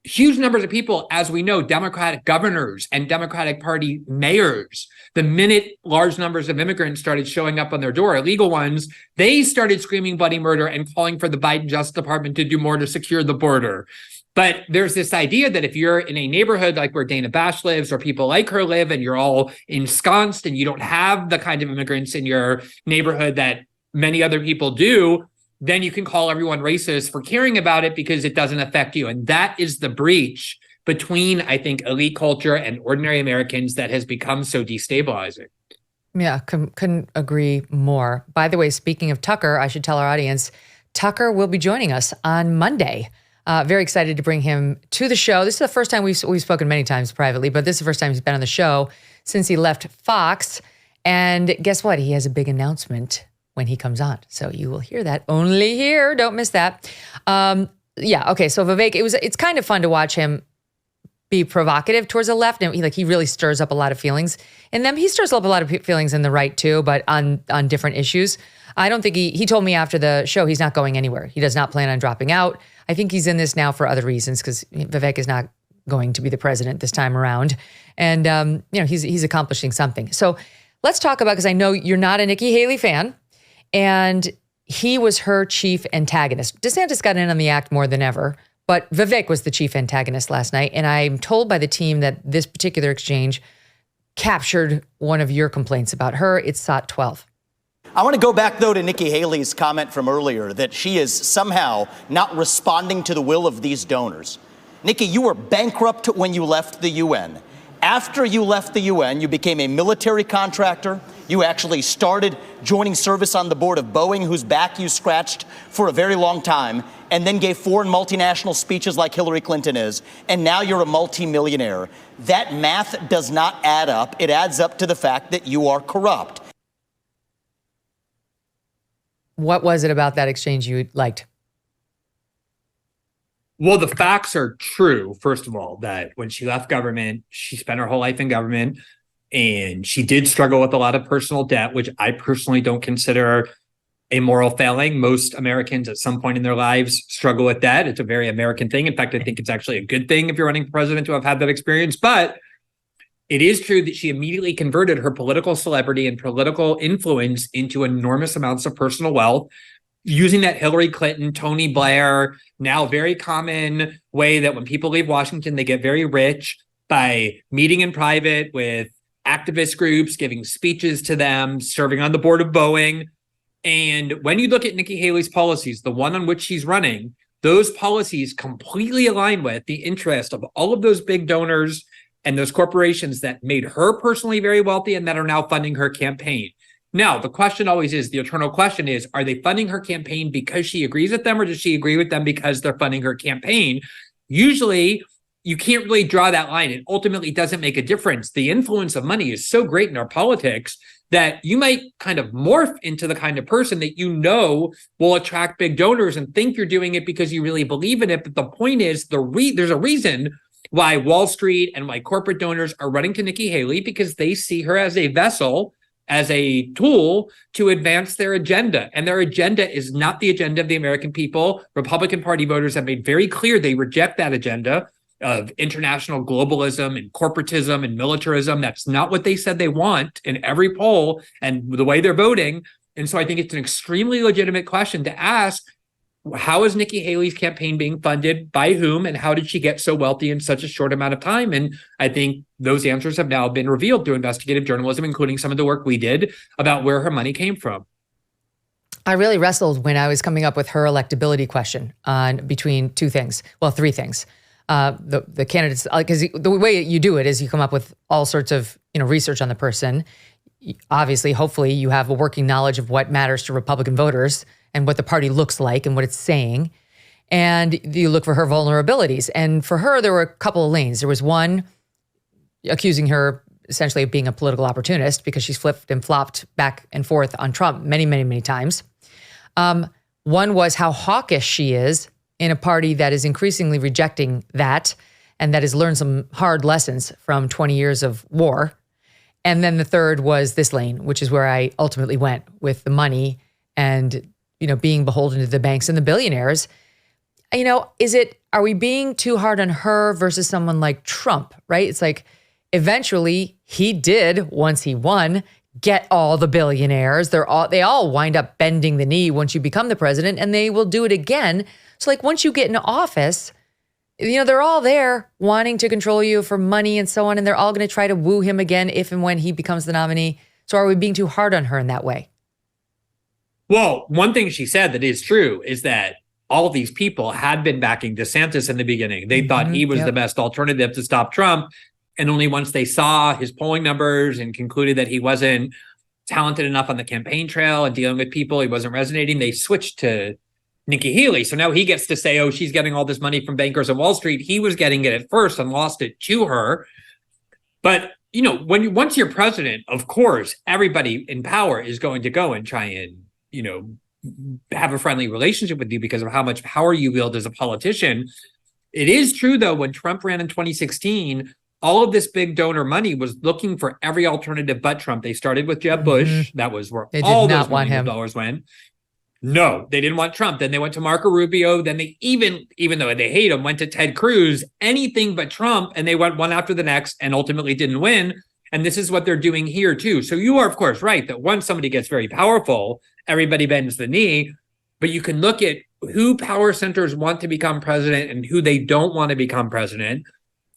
huge numbers of people, as we know, Democratic governors and Democratic Party mayors, the minute large numbers of immigrants started showing up on their door, illegal ones, they started screaming bloody murder and calling for the Biden Justice Department to do more to secure the border. But there's this idea that if you're in a neighborhood like where Dana Bash lives or people like her live and you're all ensconced and you don't have the kind of immigrants in your neighborhood that many other people do, then you can call everyone racist for caring about it because it doesn't affect you. And that is the breach between, I think, elite culture and ordinary Americans that has become so destabilizing. Yeah, couldn't agree more. By the way, speaking of Tucker, I should tell our audience, Tucker will be joining us on Monday. Very excited to bring him to the show. This is the first time we've spoken many times privately, but this is the first time he's been on the show since he left Fox. And guess what? He has a big announcement when he comes on. So you will hear that only here. Don't miss that. Yeah. Okay. So Vivek, it's kind of fun to watch him be provocative towards the left. And he really stirs up a lot of feelings in them. He stirs up a lot of feelings in the right too, but on different issues. I don't think he told me after the show, he's not going anywhere. He does not plan on dropping out. I think he's in this now for other reasons because Vivek is not going to be the president this time around. And, he's accomplishing something. So let's talk about, because I know you're not a Nikki Haley fan, and he was her chief antagonist. DeSantis got in on the act more than ever, but Vivek was the chief antagonist last night. And I'm told by the team that this particular exchange captured one of your complaints about her. It's SOT 12. I want to go back, though, to Nikki Haley's comment from earlier that she is somehow not responding to the will of these donors. Nikki, you were bankrupt when you left the UN. After you left the UN, you became a military contractor. You actually started joining service on the board of Boeing, whose back you scratched for a very long time, and then gave foreign multinational speeches like Hillary Clinton is. And now you're a multimillionaire. That math does not add up. It adds up to the fact that you are corrupt. What was it about that exchange you liked? Well, the facts are true, first of all, that when she left government, she spent her whole life in government, and she did struggle with a lot of personal debt, which I personally don't consider a moral failing. Most Americans at some point in their lives struggle with debt. It's a very American thing. In fact, I think it's actually a good thing if you're running for president to have had that experience. But it is true that she immediately converted her political celebrity and political influence into enormous amounts of personal wealth, using that Hillary Clinton, Tony Blair, now very common way that when people leave Washington, they get very rich by meeting in private with activist groups, giving speeches to them, serving on the board of Boeing. And when you look at Nikki Haley's policies, the one on which she's running, those policies completely align with the interest of all of those big donors and those corporations that made her personally very wealthy and that are now funding her campaign. Now, the question always is, the eternal question is, are they funding her campaign because she agrees with them, or does she agree with them because they're funding her campaign? Usually, you can't really draw that line. It ultimately doesn't make a difference. The influence of money is so great in our politics that you might kind of morph into the kind of person that you know will attract big donors and think you're doing it because you really believe in it. But the point is, there's a reason why Wall Street and why corporate donors are running to Nikki Haley, because they see her as a vessel, as a tool to advance their agenda. And their agenda is not the agenda of the American people. Republican Party voters have made very clear they reject that agenda of international globalism and corporatism and militarism. That's not what they said they want in every poll and the way they're voting. And so I think it's an extremely legitimate question to ask, how is Nikki Haley's campaign being funded, by whom, and how did she get so wealthy in such a short amount of time? And I think those answers have now been revealed through investigative journalism, including some of the work we did about where her money came from. I really wrestled when I was coming up with her electability question on between two things. Well, three things. The candidates, because the way you do it is you come up with all sorts of research on the person. Obviously, hopefully, you have a working knowledge of what matters to Republican voters and what the party looks like and what it's saying. And you look for her vulnerabilities. And for her, there were a couple of lanes. There was one accusing her essentially of being a political opportunist because she's flipped and flopped back and forth on Trump many, many, many times. One was how hawkish she is in a party that is increasingly rejecting that and that has learned some hard lessons from 20 years of war. And then the third was this lane, which is where I ultimately went with the money and, being beholden to the banks and the billionaires. Are we being too hard on her versus someone like Trump, right? It's like eventually he did, once he won, get all the billionaires. They all wind up bending the knee once you become the president, and they will do it again. So like once you get into office, they're all there wanting to control you for money and so on, and they're all going to try to woo him again if and when he becomes the nominee. So are we being too hard on her in that way? Well, one thing she said that is true is that all of these people had been backing DeSantis in the beginning. They thought he was the best alternative to stop Trump. And only once they saw his polling numbers and concluded that he wasn't talented enough on the campaign trail and dealing with people, he wasn't resonating, they switched to Nikki Haley. So now he gets to say, oh, she's getting all this money from bankers on Wall Street. He was getting it at first and lost it to her. But, once you're president, of course, everybody in power is going to go and try and, have a friendly relationship with you because of how much power you wield as a politician. It is true, though, when Trump ran in 2016, all of this big donor money was looking for every alternative but Trump. They started with Jeb Bush. That was where all those dollars went. No, they didn't want Trump. Then they went to Marco Rubio. Then they even though they hate him, went to Ted Cruz, anything but Trump. And they went one after the next and ultimately didn't win. And this is what they're doing here, too. So you are, of course, right that once somebody gets very powerful, everybody bends the knee. But you can look at who power centers want to become president and who they don't want to become president.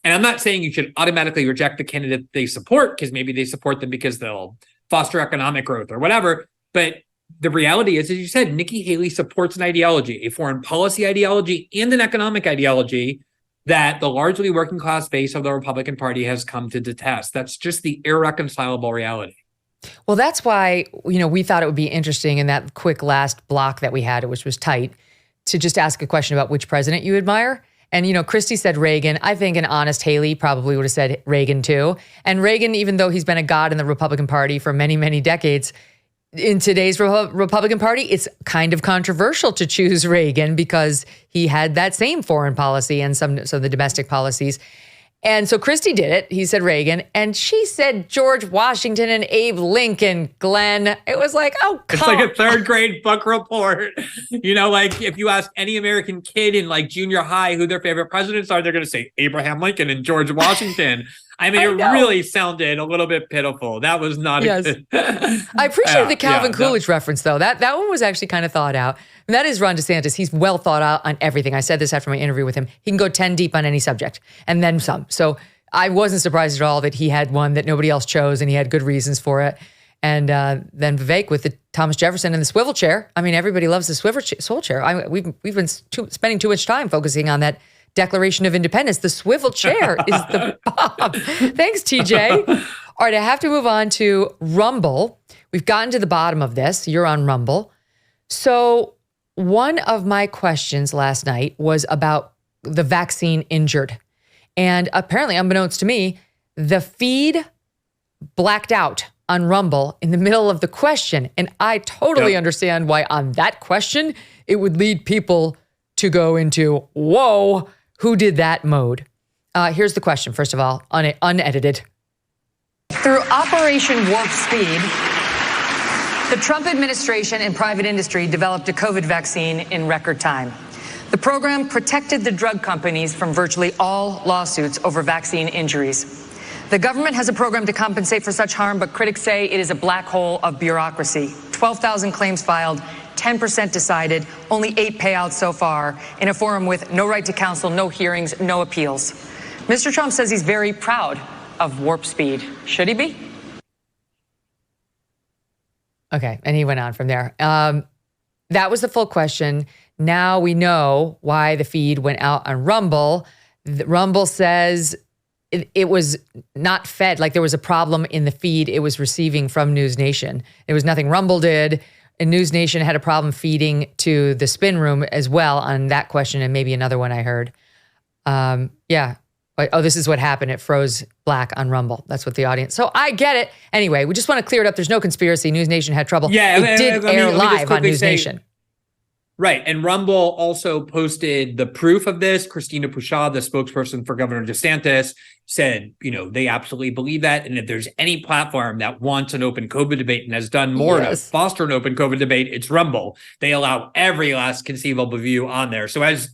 And I'm not saying you should automatically reject the candidate they support because maybe they support them because they'll foster economic growth or whatever. But the reality is, as you said, Nikki Haley supports an ideology, a foreign policy ideology and an economic ideology that the largely working class base of the Republican Party has come to detest. That's just the irreconcilable reality. Well, that's why, we thought it would be interesting in that quick last block that we had, which was tight, to just ask a question about which president you admire. And, Christie said Reagan. I think an honest Haley probably would have said Reagan too. And Reagan, even though he's been a god in the Republican Party for many, many decades, in today's Republican Party, it's kind of controversial to choose Reagan because he had that same foreign policy and some of the domestic policies. And so Christie did it. He said Reagan. And she said George Washington and Abe Lincoln, Glenn. It was like, oh, come It's like a third grade book report. Like if you ask any American kid in like junior high who their favorite presidents are, they're going to say Abraham Lincoln and George Washington. I mean, it really sounded a little bit pitiful. That was not a good... I appreciate the Calvin Coolidge reference, though. That one was actually kind of thought out. And that is Ron DeSantis. He's well thought out on everything. I said this after my interview with him. He can go 10 deep on any subject and then some. So I wasn't surprised at all that he had one that nobody else chose and he had good reasons for it. And then Vivek with the Thomas Jefferson and the swivel chair. I mean, everybody loves the swivel chair. We've been spending too much time focusing on that Declaration of Independence. The swivel chair is the bomb. Thanks, TJ. All right, I have to move on to Rumble. We've gotten to the bottom of this. You're on Rumble. So one of my questions last night was about the vaccine injured. And apparently, unbeknownst to me, the feed blacked out on Rumble in the middle of the question. And I totally understand why on that question, it would lead people to go into, whoa, who did that mode? Here's the question, first of all, unedited. Through Operation Warp Speed, the Trump administration and private industry developed a COVID vaccine in record time. The program protected the drug companies from virtually all lawsuits over vaccine injuries. The government has a program to compensate for such harm, but critics say it is a black hole of bureaucracy. 12,000 claims filed, 10% decided, only 8 payouts so far, in a forum with no right to counsel, no hearings, no appeals. Mr. Trump says he's very proud of Warp Speed. Should he be? Okay, and he went on from there. That was the full question. Now we know why the feed went out on Rumble. Rumble says it was not fed, like there was a problem in the feed it was receiving from News Nation. It was nothing Rumble did. And News Nation had a problem feeding to the spin room as well on that question and maybe another one I heard. This is what happened. It froze black on Rumble. That's what the audience. So I get it. Anyway, we just want to clear it up. There's no conspiracy. News Nation had trouble. Yeah, it did air live on News Nation. Right. And Rumble also posted the proof of this. Christina Pushaw, the spokesperson for Governor DeSantis, said, they absolutely believe that. And if there's any platform that wants an open COVID debate and has done more to foster an open COVID debate, it's Rumble. They allow every last conceivable view on there. So as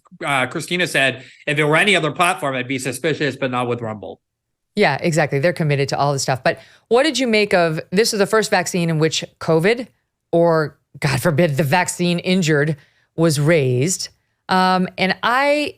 Christina said, if there were any other platform, I'd be suspicious, but not with Rumble. Yeah, exactly. They're committed to all this stuff. But what did you make of, this is the first vaccine in which COVID, or God forbid, the vaccine injured, was raised. And I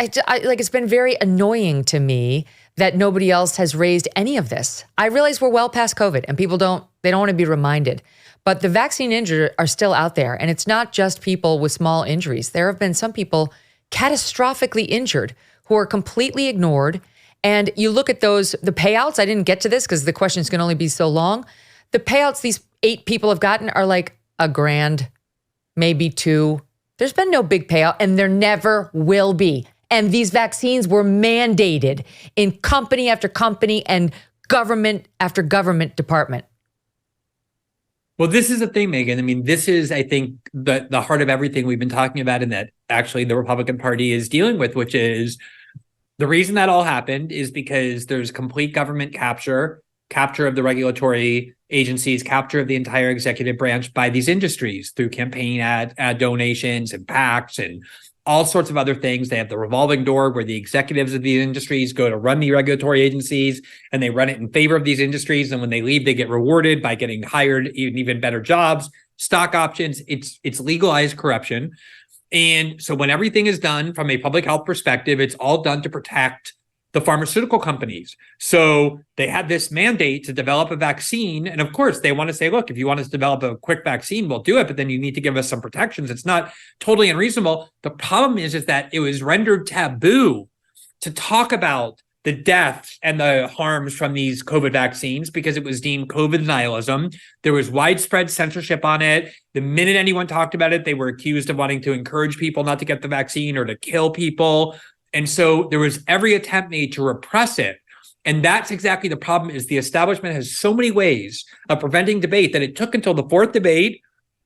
it's been very annoying to me that nobody else has raised any of this. I realize we're well past COVID and people don't want to be reminded. But the vaccine injured are still out there. And it's not just people with small injuries. There have been some people catastrophically injured who are completely ignored. And you look at the payouts. I didn't get to this because the questions can only be so long. The payouts these 8 people have gotten are like $1,000, maybe $2,000. There's been no big payout and there never will be. And these vaccines were mandated in company after company and government after government department. Well, this is the thing, Megyn. I mean, this is, I think, the heart of everything we've been talking about and that actually the Republican Party is dealing with, which is the reason that all happened is because there's complete government capture of the regulatory agencies, capture of the entire executive branch by these industries through campaign ad donations and PACs and all sorts of other things. They have the revolving door where the executives of these industries go to run the regulatory agencies and they run it in favor of these industries. And when they leave, they get rewarded by getting hired in even better jobs, stock options. It's legalized corruption. And so when everything is done from a public health perspective, it's all done to protect the pharmaceutical companies. So they had this mandate to develop a vaccine. And of course, they want to say, look, if you want us to develop a quick vaccine, we'll do it. But then you need to give us some protections. It's not totally unreasonable. The problem is that it was rendered taboo to talk about the deaths and the harms from these COVID vaccines because it was deemed COVID denialism. There was widespread censorship on it. The minute anyone talked about it, they were accused of wanting to encourage people not to get the vaccine or to kill people. And so there was every attempt made to repress it. And that's exactly the problem is the establishment has so many ways of preventing debate that it took until the 4th debate,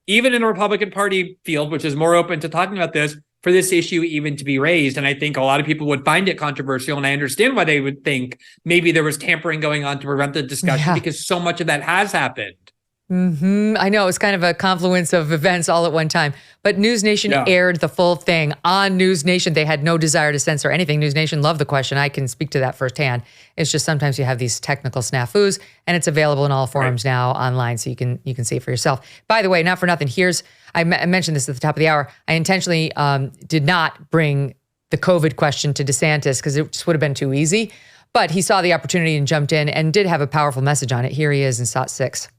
even in the Republican Party field, which is more open to talking about this, for this issue even to be raised. And I think a lot of people would find it controversial. And I understand why they would think maybe there was tampering going on to prevent the discussion because so much of that has happened. I know it's kind of a confluence of events all at one time, but News Nation aired the full thing on News Nation. They had no desire to censor anything. News Nation loved the question. I can speak to that firsthand. It's just sometimes you have these technical snafus and it's available in all forums now online. So you can see it for yourself. By the way, not for nothing. I mentioned this at the top of the hour. I intentionally did not bring the COVID question to DeSantis because it just would have been too easy, but he saw the opportunity and jumped in and did have a powerful message on it. Here he is in SOT 6.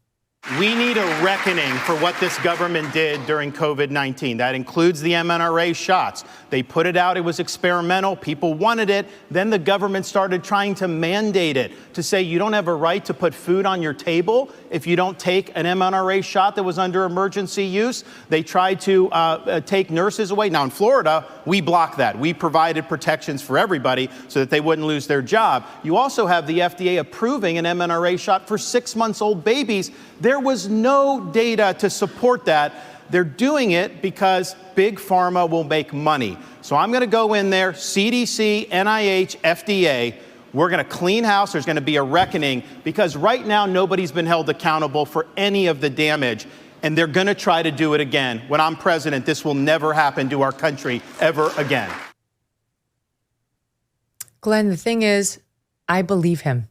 We need a reckoning for what this government did during COVID-19. That includes the mRNA shots. They put it out. It was experimental. People wanted it. Then the government started trying to mandate it, to say you don't have a right to put food on your table if you don't take an mRNA shot that was under emergency use. They tried to take nurses away. Now, in Florida, we blocked that. We provided protections for everybody so that they wouldn't lose their job. You also have the FDA approving an mRNA shot for 6-month-old babies. There was no data to support that. They're doing it because big pharma will make money. So I'm going to go in there, CDC, NIH, FDA. We're going to clean house. There's going to be a reckoning because right now nobody's been held accountable for any of the damage. And they're going to try to do it again. When I'm president, this will never happen to our country ever again. Glenn, the thing is, I believe him.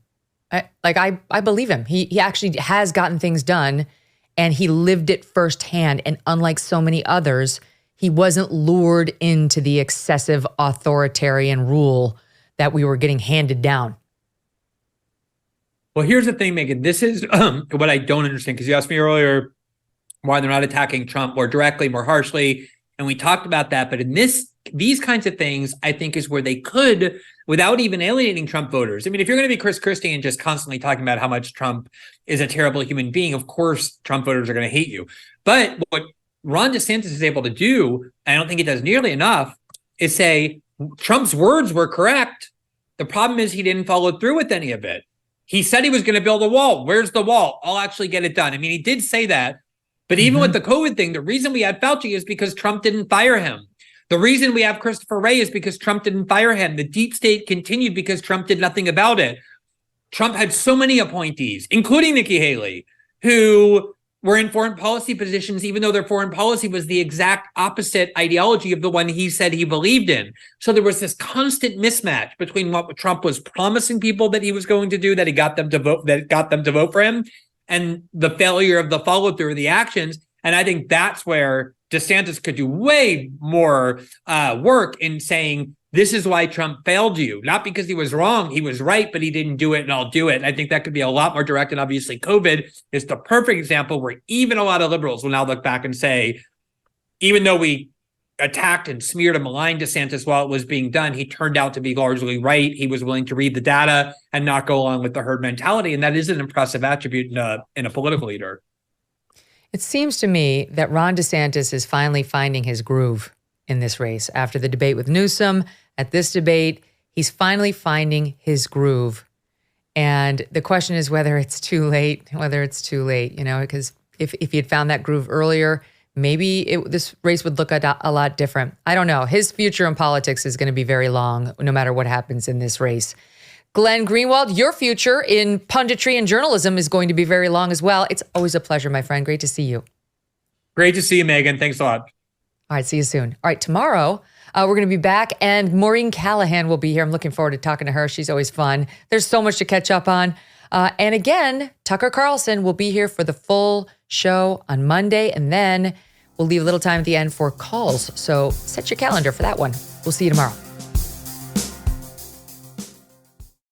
I believe him. He actually has gotten things done and he lived it firsthand. And unlike so many others, he wasn't lured into the excessive authoritarian rule that we were getting handed down. Well, here's the thing, Megyn. This is what I don't understand, because you asked me earlier why they're not attacking Trump more directly, more harshly. And we talked about that. But in these kinds of things, I think is where they could, without even alienating Trump voters. I mean, if you're going to be Chris Christie and just constantly talking about how much Trump is a terrible human being, of course, Trump voters are going to hate you. But what Ron DeSantis is able to do, I don't think he does nearly enough, is say Trump's words were correct. The problem is he didn't follow through with any of it. He said he was going to build a wall. Where's the wall? I'll actually get it done. I mean, he did say that. But even with the COVID thing, the reason we had Fauci is because Trump didn't fire him. The reason we have Christopher Wray is because Trump didn't fire him. The deep state continued because Trump did nothing about it. Trump had so many appointees, including Nikki Haley, who were in foreign policy positions, even though their foreign policy was the exact opposite ideology of the one he said he believed in. So there was this constant mismatch between what Trump was promising people that he was going to do, that he got them to vote for him, and the failure of the follow through of the actions. And I think that's where DeSantis could do way more work in saying this is why Trump failed you. Not because he was wrong. He was right, but he didn't do it, and I'll do it. And I think that could be a lot more direct. And obviously, COVID is the perfect example where even a lot of liberals will now look back and say, even though we attacked and smeared and maligned DeSantis while it was being done, he turned out to be largely right. He was willing to read the data and not go along with the herd mentality. And that is an impressive attribute in a political leader. It seems to me that Ron DeSantis is finally finding his groove in this race. After the debate with Newsom, at this debate, he's finally finding his groove. And the question is whether it's too late, because if he had found that groove earlier, maybe this race would look a lot different. I don't know. His future in politics is going to be very long, no matter what happens in this race. Glenn Greenwald, your future in punditry and journalism is going to be very long as well. It's always a pleasure, my friend. Great to see you. Great to see you, Megyn. Thanks a lot. All right, see you soon. All right, tomorrow, we're going to be back, and Maureen Callahan will be here. I'm looking forward to talking to her. She's always fun. There's so much to catch up on. And again, Tucker Carlson will be here for the full show on Monday, and then we'll leave a little time at the end for calls. So set your calendar for that one. We'll see you tomorrow.